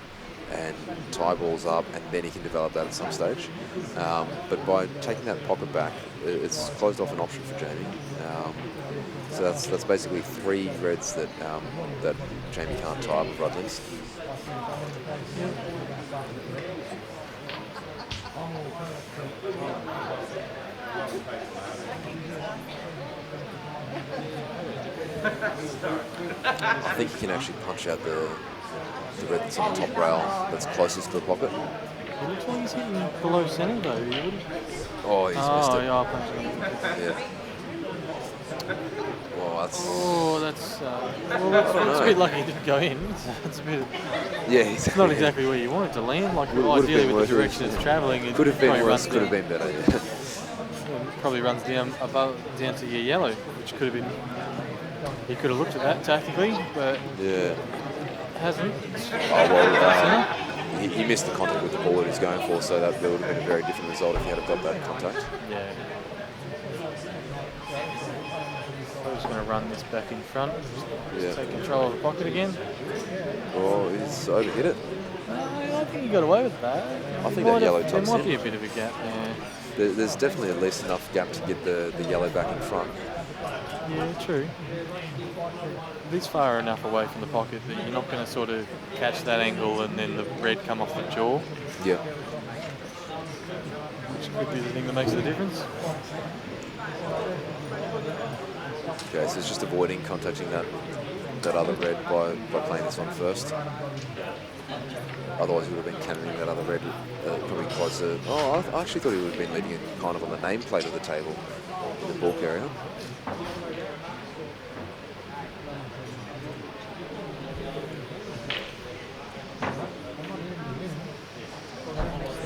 and tie balls up, and then he can develop that at some stage. But by taking that pocket back, it's closed off an option for Jamie. So that's basically 3 reds that that Jamie can't tie up with Rutland's. I think he can actually punch out the red that's on the top rail that's closest to the pocket. It looks like he's hitting below centre though. Oh, he's missed it. Yeah, I'll punch it. Yeah. Well, that's it's a bit lucky it didn't go in. It's a bit. Yeah, it's not exactly where you want it to land. Like ideally, with the direction it's travelling, it could have been worse. Could have down. been better. Yeah. Probably runs down to your yellow, which could have been. He could have looked at that tactically, but yeah, hasn't. Oh well, he missed the contact with the ball that he's going for, so that would have been a very different result if he had got that contact. Yeah. I'm just going to run this back in front. Just take control of the pocket again. Oh, he's overhit it. I think he got away with that. I think that yellow tucks in. There might be a bit of a gap there. There's definitely at least enough gap to get the yellow back in front. Yeah, true. This far enough away from the pocket that you're not going to sort of catch that angle and then the red come off the jaw. Yeah. Which could be the thing that makes the difference. Okay, so it's just avoiding contacting that other red by playing this one first. Otherwise, he would have been cannoning that other red probably closer. Oh, I actually thought he would have been leaving it kind of on the nameplate of the table in the bulk area.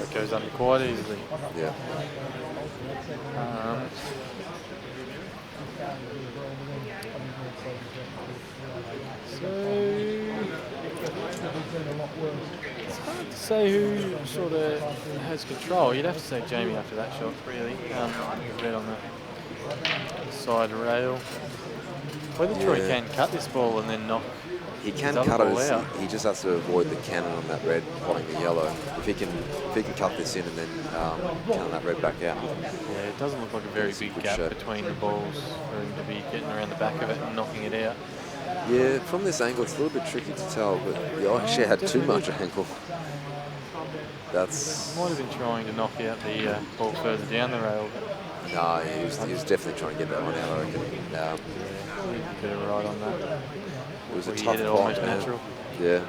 It goes under quite easily. Yeah. So it's hard to say who sort of has control. You'd have to say Jamie after that shot, really. Red on the side rail. Whether Troy can cut this ball and then knock. He can cut it. Out. He just has to avoid the cannon on that red, potting the yellow. If he can cut this in and then cannon that red back out. Yeah, it doesn't look like a very big gap between the balls for him to be getting around the back of it and knocking it out. Yeah, from this angle it's a little bit tricky to tell, but he actually had too much angle. That's. Might have been trying to knock out the ball further down the rail. But no, he was definitely trying to get that one out, I reckon. You could have right on that. It was a tough pot, almost natural. Yeah.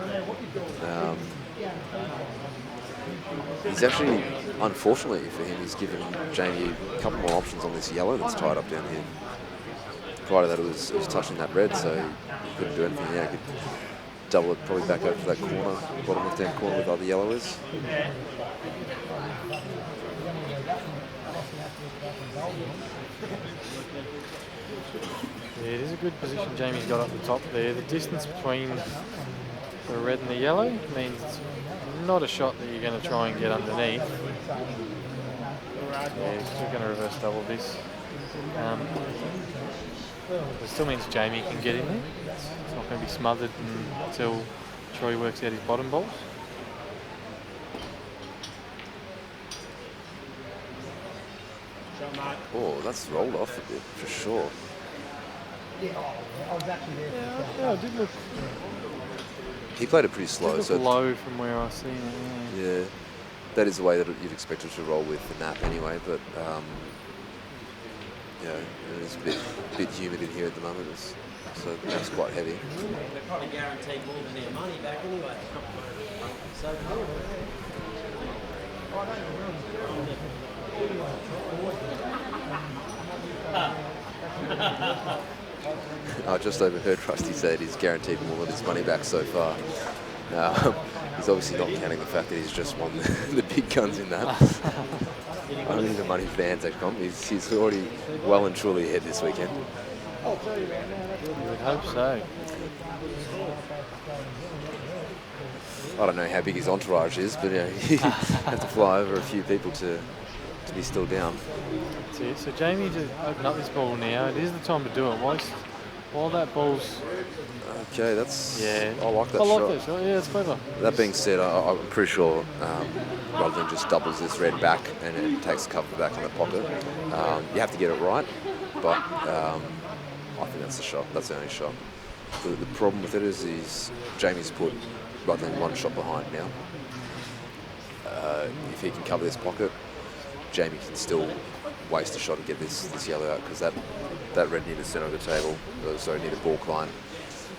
He's actually, unfortunately for him, he's given Jamie a couple more options on this yellow that's tied up down here. Prior to that, it was touching that red, so he couldn't do anything. Yeah, he could double it probably back over to that corner, bottom left-hand corner where the other yellow is. Yeah, it is a good position Jamie's got up the top there. The distance between the red and the yellow means it's not a shot that you're going to try and get underneath. Yeah, he's still going to reverse double this. It still means Jamie can get in there. It's not going to be smothered until Troy works out his bottom balls. Oh, that's rolled off a bit, for sure. Yeah, it did look. He played it pretty slow. So low from where I've seen it. Yeah, that is the way that you'd expect it to roll with the nap anyway. But yeah, it's a bit humid in here at the moment, so the nap's quite heavy. They're probably guaranteed more than their money back anyway. So I just overheard Rusty say he's guaranteed more than his money back so far. He's obviously not counting the fact that he's just won the big guns in that. Only the money for the Anzac comp. He's already well and truly ahead this weekend. You would hope so. I don't know how big his entourage is, but yeah, you have to fly over a few people to be still down. That's it. So Jamie to open up this ball now. It is the time to do it. While that ball's... Okay, that's... Yeah. I like that I shot. like that shot. Yeah, it's clever. That being said, I'm pretty sure Robertson just doubles this red back and it takes cover back on the pocket. You have to get it right, but I think that's the shot. That's the only shot. The problem with it is Jamie's put Robertson one shot behind now. If he can cover this pocket, Jamie can still waste a shot and get this yellow out, because that red near the centre of the table, sorry, near the ball client.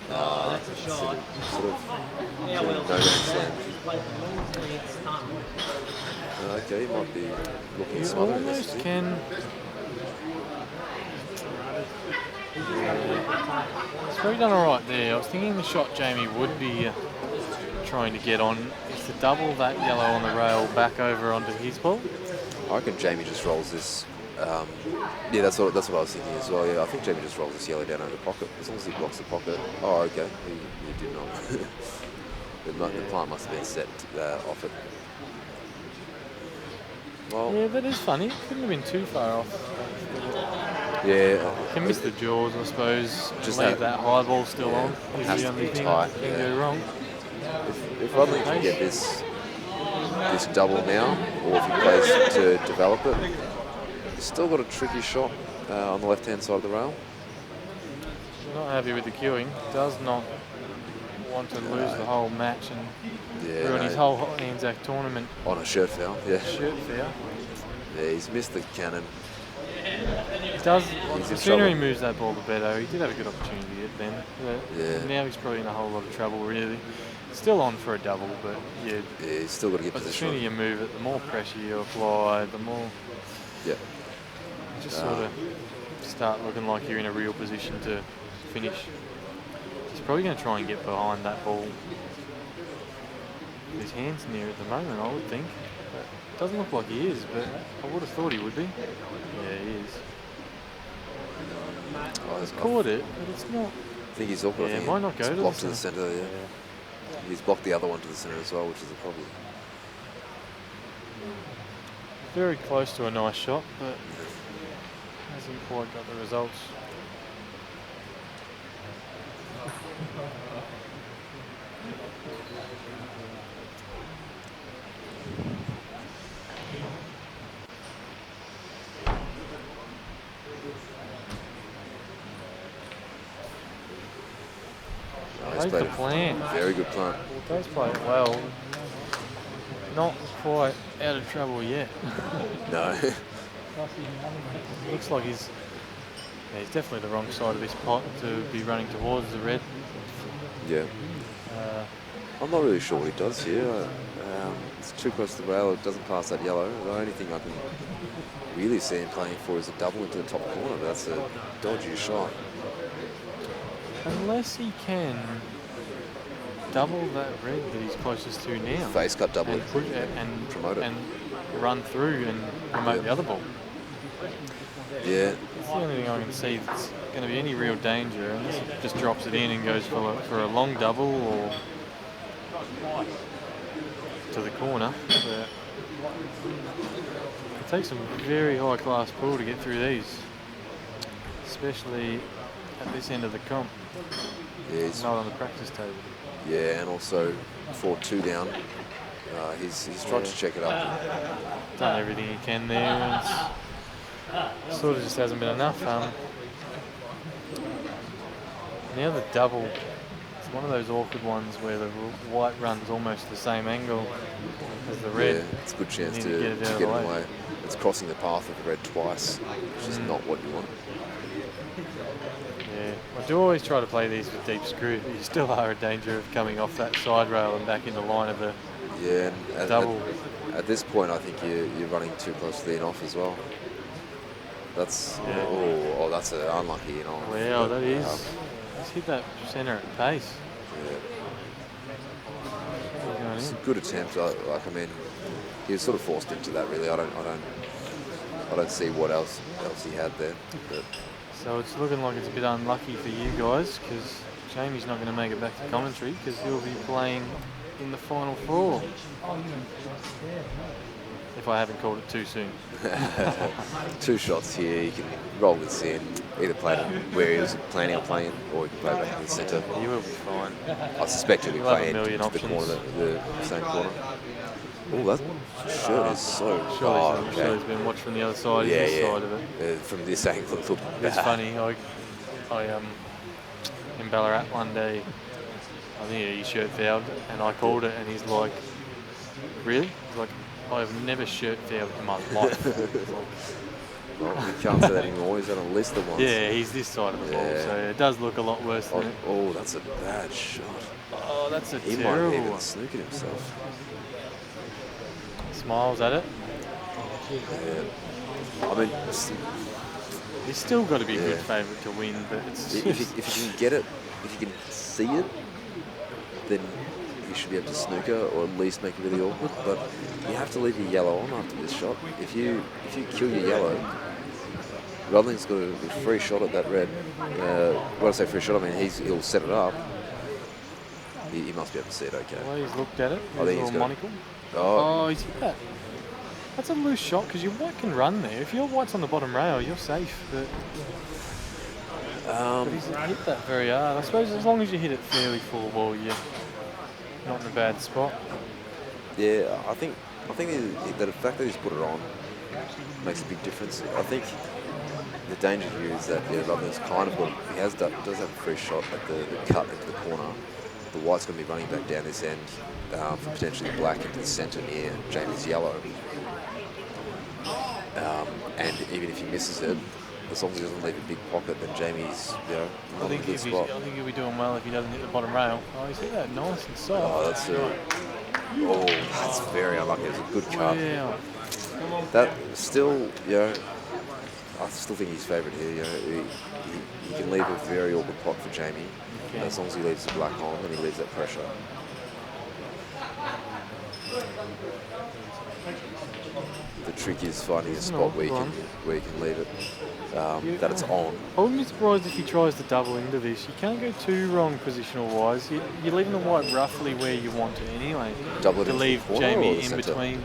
Sort of no man's land. Okay, he might be looking You smothering this. almost can... It's probably done all right there. I was thinking the shot Jamie would be trying to get on is to double that yellow on the rail back over onto his ball. I reckon Jamie just rolls this. Yeah, that's what I was thinking as well. Yeah, I think Jamie just rolls this yellow down over the pocket, as long as he blocks the pocket. Oh, okay, he did not. The plant must have been set off it. Well, Yeah, that is funny. It couldn't have been too far off. yeah. Can miss the jaws, I suppose. Just Leave that- that high ball still on. Is has the to only be thing tight, that can yeah. go wrong. If Rodley can get this double now, or if he plays to develop it, he's still got a tricky shot on the left-hand side of the rail. Not happy with the queuing. Does not want to lose the whole match and Yeah, ruin his whole Anzac tournament on a shirt foul. Yeah, shirt fair. yeah, he's missed the cannon. He does. He's The in sooner he trouble. moves that ball, the better. He did have a good opportunity at then. Yeah. Now he's probably in a whole lot of trouble, really. Still on for a double, but yeah. Yeah, he's still got to get But the sooner position. you move it, the more pressure you apply, the more Yeah, you just sort of start looking like you're in a real position to finish. He's probably going to try and get behind that ball. His hand's near at the moment, I would think. But it doesn't look like he is, but I would have thought he would be. Yeah, he is. He's caught it, but it's not. I think he's awkward. Yeah, I think might not go it's to the blocked to the centre. centre. Yeah. He's blocked the other one to the centre as well, which is a problem. Very close to a nice shot, but hasn't quite got the results. He's Plays played the a plan. very good plant. He does play it well. Not quite out of trouble yet. No. Looks like he's definitely the wrong side of this pot to be running towards the red. Yeah. I'm not really sure what he does here. It's too close to the rail. It doesn't pass that yellow. The only thing I can really see him playing for is a double into the top corner. But that's a dodgy shot. Unless he can double that red that he's closest to now. Face cut double and it. push it and Promote it. and run through and promote the other ball. Yeah. That's the only thing I can see that's going to be any real danger, unless he just drops it in and goes for a long double or to the corner. But it takes some very high class pull to get through these, especially at this end of the comp, Yeah, he's, not on the practice table. yeah, and also 4-2 down. He's tried to check it up. Done everything he can there, and it's sort of just hasn't been enough. Now the double, it's one of those awkward ones where the white runs almost the same angle as the red. Yeah, it's a good chance You to need to get it out of get the him way. away. It's crossing the path of the red twice, which is not what you want. Yeah, I do always try to play these with deep screw, but you still are in danger of coming off that side rail and back into line of the Yeah, and double. at this point, I think you're running too close to the in-off as well. That's Yeah. oh, that's an unlucky in-off. Wow, that is. He's hit that centre at pace. Yeah. He's going It's in. a good attempt. I mean, he was sort of forced into that. Really, I don't see what else he had there. But So it's looking like it's a bit unlucky for you guys because Jamie's not going to make it back to commentary because he'll be playing in the final four. If I haven't called it too soon. 2 shots here. You can roll this in, either play it where he was planning on playing, or you can play it back in the centre. You will be fine. I suspect he'll be You'll have playing a million into the corner, the same corner. Oh, that shirt is so... I'm sure he's been watched from the other side. Yeah, This yeah. side of it. From this angle, it looked It's bad. funny. I in Ballarat one day, I think he shirt fouled, and I called it, and he's like, "Really?" He's like, "I've never shirt fouled in my life." Well, we can't say that anymore. He's on a list of ones. Yeah, he's this side of the ball, so it does look a lot worse than it. Oh, that's a bad shot. Oh, that's a He terrible might even one. snook it himself. Smiles at it. Yeah. I mean, He's still got to be a good Yeah. favourite to win, but it's if you can get it, if you can see it, then you should be able to snooker or at least make it really awkward. But you have to leave your yellow on after this shot. If you kill your yellow, Rudling's got a free shot at that red. When I say free shot, I mean he'll set it up. He must be able to see it okay. the way he's looked at it. I think he's His got- monocle. Oh, Oh, he's hit that. That's a loose shot because your white can run there. If your white's on the bottom rail, you're safe. But he's hit that very hard. I suppose as long as you hit it fairly full ball, you're not in a bad spot. yeah. I think the fact that he's put it on makes a big difference. I think the danger here is that Rudling's kind of got. He does have a free shot at the cut into the corner. The white's going to be running back down this end for potentially black into the centre near Jamie's yellow. And even if he misses it, as long as he doesn't leave a big pocket, then Jamie's, I not in a think good spot. I think he'll be doing well if he doesn't hit the bottom rail. Oh, he's hit that nice and soft. That's very unlucky. It's a good cut. Yeah. That still, I still think he's favourite here. He can leave a very awkward pot for Jamie. Okay. As long as he leaves the black on, then he leaves that pressure. The trick is finding a spot where you can leave it, that it's on. I wouldn't be surprised if he tries to double into this. You can't go too wrong positional wise. You're leaving the white roughly where you want it anyway. Double it to into leave the corner or Jamie the in centre? between.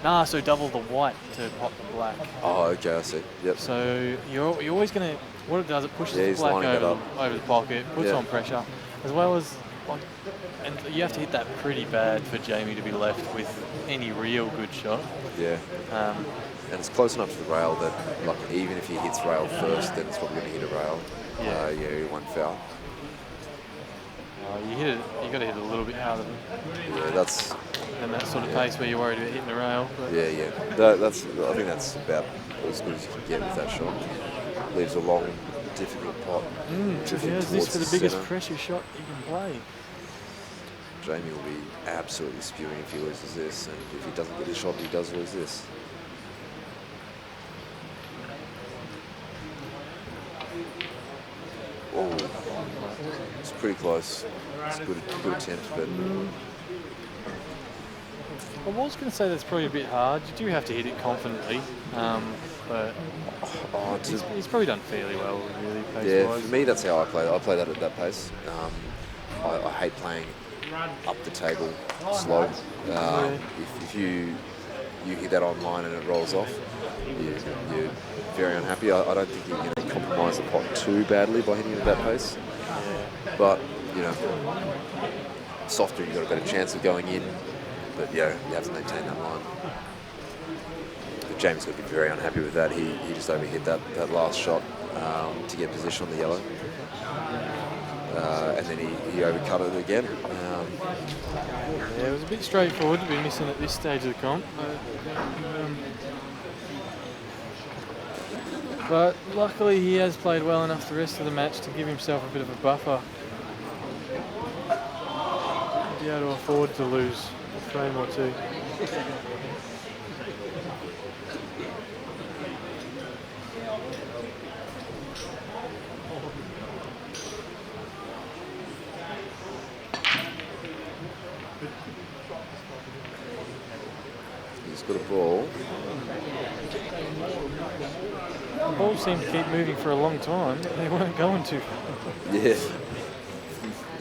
Nah, so double the white to pop the black. Oh, okay, I see. Yep. So you're always going to, what it does, it pushes the he's black lining that over the pocket, puts on pressure, as well as, and you have to hit that pretty bad for Jamie to be left with any real good shot. Yeah. And it's close enough to the rail that, like, even if he hits rail first, then it's probably going to hit a rail. He won't foul. You hit it. You got to hit it a little bit harder Yeah, that's. than that sort of pace where you're worried about hitting the rail. But Yeah. I think that's about as good as you can get with that shot. Leaves a long, difficult pot. drifting There's towards this for the biggest centre. pressure shot you can play. Jamie will be absolutely spewing if he loses this, and if he doesn't get the shot, he does lose this. Oh, it's pretty close. It's a good attempt, but I was going to say that's probably a bit hard. You do have to hit it confidently, but he's probably done fairly well, really, pace-wise. for me, that's how I play. I play that at that pace. I hate playing up the table slow. If you hit that online and it rolls off, you're very unhappy. I don't think you can compromise the pot too badly by hitting it at that pace. But, softer, you've got a better chance of going in. But, you have to maintain that line. But Jamie's got to be very unhappy with that. He just overhit that last shot to get position on the yellow. And then he overcut it again. It was a bit straightforward to be missing at this stage of the comp. But luckily he has played well enough the rest of the match to give himself a bit of a buffer. Be able to afford to lose a frame or two. He's He's got a ball. The ball seemed to keep moving for a long time. They weren't going too far. Yeah.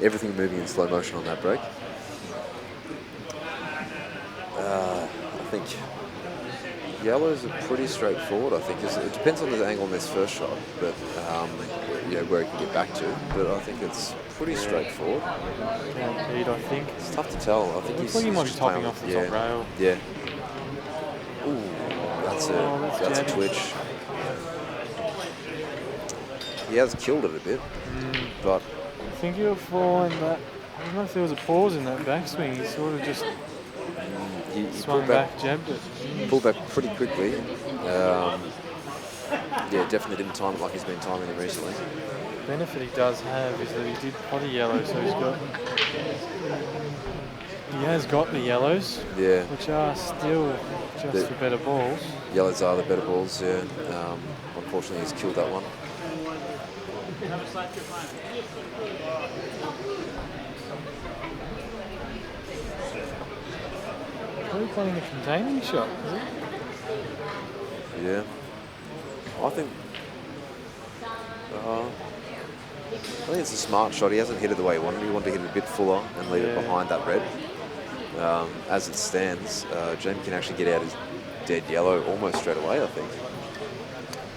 Everything moving in slow motion on that break. I think yellows are pretty straightforward, I think. It depends on the angle on this first shot, but yeah, where he can get back to. But I think it's pretty straightforward. Indeed, I think. It's tough to tell. I think Looks like he might be topping off the top rail. Yeah. Ooh, that's a twitch. He has killed it a bit, but I think you'll find that. I don't know if there was a pause in that backswing. He sort of just he swung back, jabbed it. Pulled back pretty quickly. Yeah, definitely didn't time it like he's been timing it recently. The benefit he does have is that he did pot a yellow, so he has got the yellows, which are still just for better balls. Yellows are the better balls, yeah. Unfortunately, he's killed that one. Probably playing a containing shot, is it? Yeah. I think it's a smart shot. He hasn't hit it the way he wanted. He wanted to hit it a bit fuller and leave it behind that red. As it stands, Jamie can actually get out his dead yellow almost straight away, I think.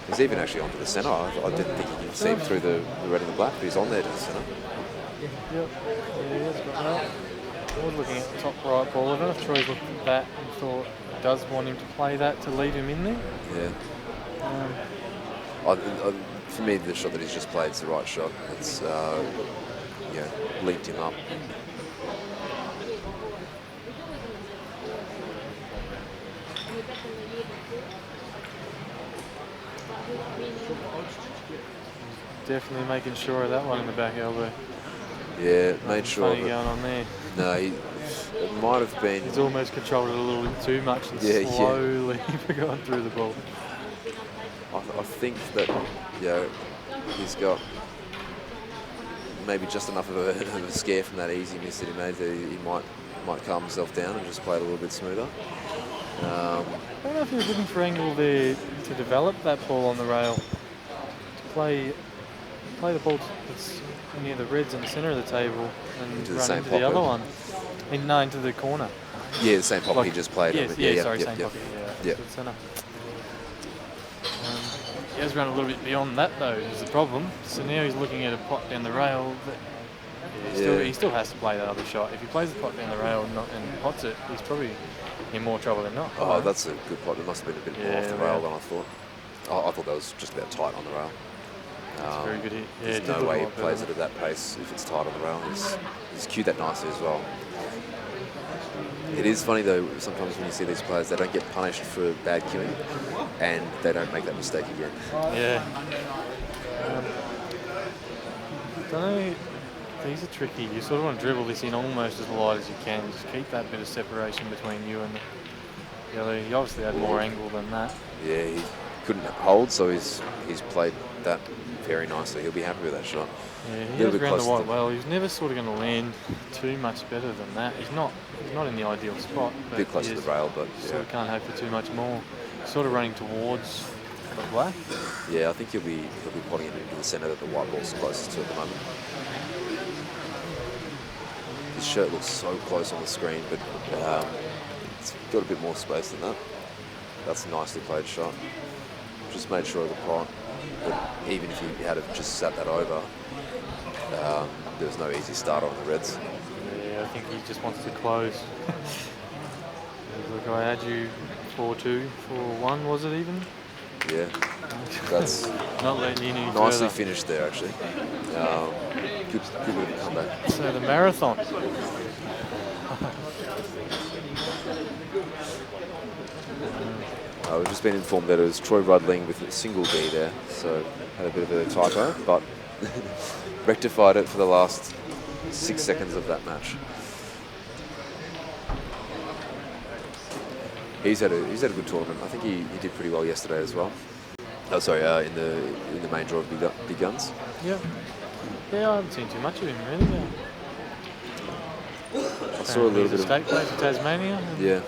He's even actually onto the centre. I didn't think he could see him through the red and the black, but he's on there to the centre. Yep, yeah, he has got that. I was looking at the top right ball. I don't know if Troy's looked at that and thought he does want him to play that to leave him in there. Yeah. For me, the shot that he's just played is the right shot. It's linked him up. Definitely making sure of that one in the back elbow. Yeah, made sure. Funny going on there. No, it might have been. He's almost controlled it a little bit too much and slowly gone through the ball. I think that he's got maybe just enough of a scare from that easy miss that he made that he might calm himself down and just play it a little bit smoother. I don't know if he was looking for angle there to develop that ball on the rail, to play the ball that's near the reds in the centre of the table and run into the other one. Into the corner. Yeah, the same pocket he just played. Yes, same pocket. Yeah. Centre. He has run a little bit beyond that though, is the problem. So now he's looking at a pot down the rail. He still has to play that other shot. If he plays the pot down the rail and pots it, he's probably in more trouble than not. Oh, that's a good pot. It must have been a bit more off the rail than I thought. I thought that was just about tight on the rail. That's a very good hit. Yeah, there's no way he plays it at that pace if it's tight on the rail. He's cued that nicely as well. It is funny though, sometimes when you see these players, they don't get punished for bad cueing and they don't make that mistake again. Yeah. Don't know, these are tricky. You sort of want to dribble this in almost as light as you can. Just keep that bit of separation between you and the other. He obviously had more angle than that. Yeah, he couldn't hold, so he's played that very nicely. He'll be happy with that shot. Yeah, he has around the white well. He's never sort of going to land too much better than that. He's not in the ideal spot. A bit close to the rail, but so we can't hope for too much more. Sort of running towards the black. Yeah, I think he'll be potting it into the centre that the white ball's closest to at the moment. His shirt looks so close on the screen, but it's got a bit more space than that. That's a nicely played shot. Just made sure of the pot. But even if he had just sat that over, there was no easy start on the reds. Yeah, I think he just wants to close. Look, I had you 4-2, 4-1, was it even? Yeah, that's not letting you any nicely further. Finished there, actually. Good bit of a comeback. So the marathon. We've just been informed that it was Troy Rudling with a single D there, so had a bit of a typo, but rectified it for the last 6 seconds of that match. He's had a good tournament. I think he did pretty well yesterday as well. Oh, sorry, in the main draw of Big Guns. Yeah. Yeah, I haven't seen too much of him really. I saw a little bit of state play for Tasmania. Yeah.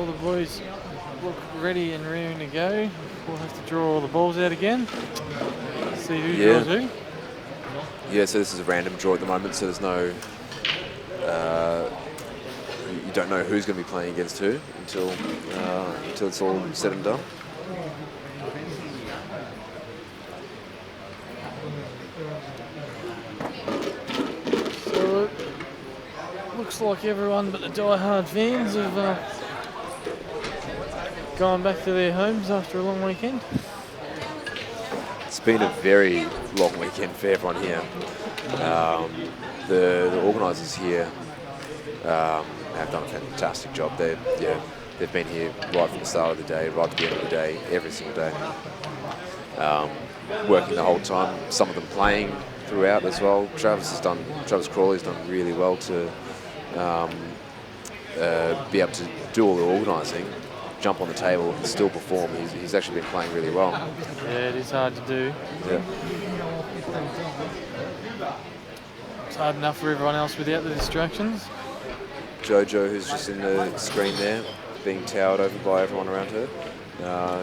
all the boys look ready and raring to go. We'll have to draw all the balls out again. See who draws who. Yeah, so this is a random draw at the moment, so there's no... you don't know who's going to be playing against who until it's all said and done. So it looks like everyone but the die-hard fans have gone back to their homes after a long weekend. It's been a very long weekend for everyone here. The organisers here have done a fantastic job. They've been here right from the start of the day, right to the end of the day, every single day. Working the whole time. Some of them playing throughout as well. Travis Crawley's done really well to be able to do all the organising, jump on the table and still perform. He's actually been playing really well. Yeah, it is hard to do. Yeah. It's hard enough for everyone else without the distractions. Jojo, who's just in the screen there, being towered over by everyone around her.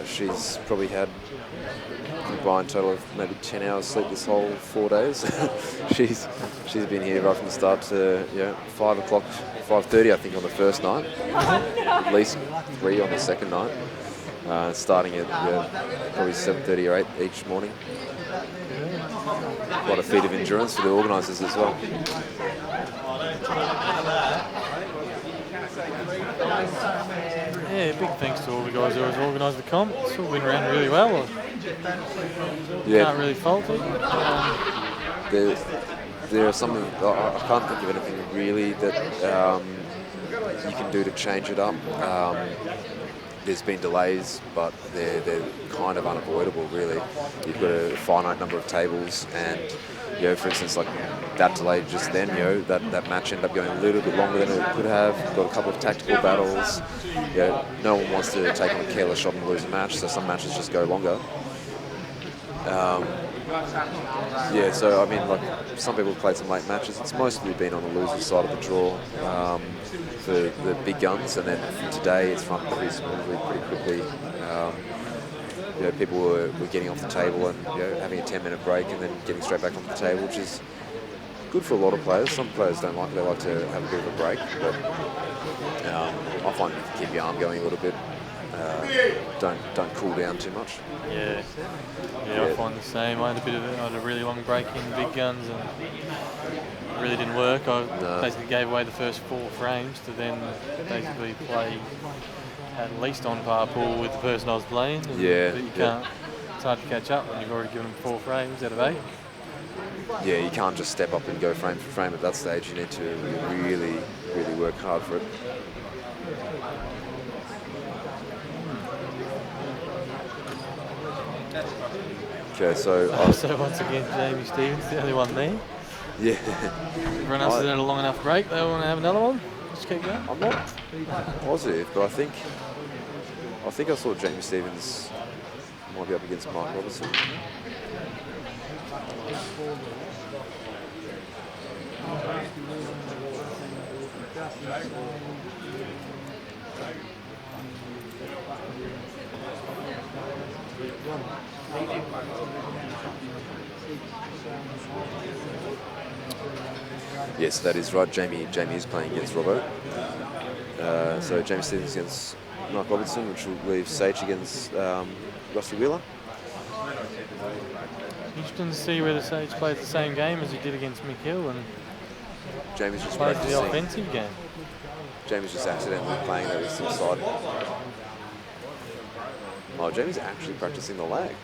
She's probably had a combined total of maybe 10 hours sleep this whole 4 days. she's been here right from the start to 5 o'clock, 5:30 I think on the first night, at least 3 on the second night, starting at probably 7:30 or 8 each morning. Quite a feat of endurance for the organisers as well. Yeah, big thanks to all the guys who have organised the comp. It's all been around really well. Can't really fault it. There are some, I can't think of anything really that you can do to change it up. There's been delays, but they're kind of unavoidable, really. You've got a finite number of tables, and for instance, like that delay just then, that match ended up going a little bit longer than it could have. Got a couple of tactical battles. No one wants to take on a careless shot and lose a match, so some matches just go longer. So I mean, like some people have played some late matches. It's mostly been on the loser's side of the draw for the big guns, and then today it's run pretty smoothly, pretty quickly. People were getting off the table and having a 10-minute break and then getting straight back onto the table, which is good for a lot of players. Some players don't like it; they like to have a bit of a break. But I find you can keep your arm going a little bit. Don't cool down too much. Yeah, I find the same. I had a really long break in big guns and it really didn't work. I basically gave away the first 4 frames to then basically play at least on par pool with the person I was playing. And you can't. It's hard to catch up when you've already given them 4 frames out of 8. Yeah, you can't just step up and go frame for frame at that stage. You need to really, really work hard for it. Okay, so once again, Jamie Stevens, the only one there. Yeah. Everyone else has had a long enough break. They want to have another one. Just keep going. I'm not positive, but I think I saw Jamie Stevens might be up against Marc Robertson. Yes, that is right. Jamie is playing against Robbo. So Jamie Stevens against Marc Robertson, which will leave Sajich against Rusty Wheeler. Interesting to see whether Sajich plays the same game as he did against Mick and Jamie's just plays practicing. the offensive game. Jamie's just accidentally playing that with the side. Oh, Jamie's actually practicing the lag.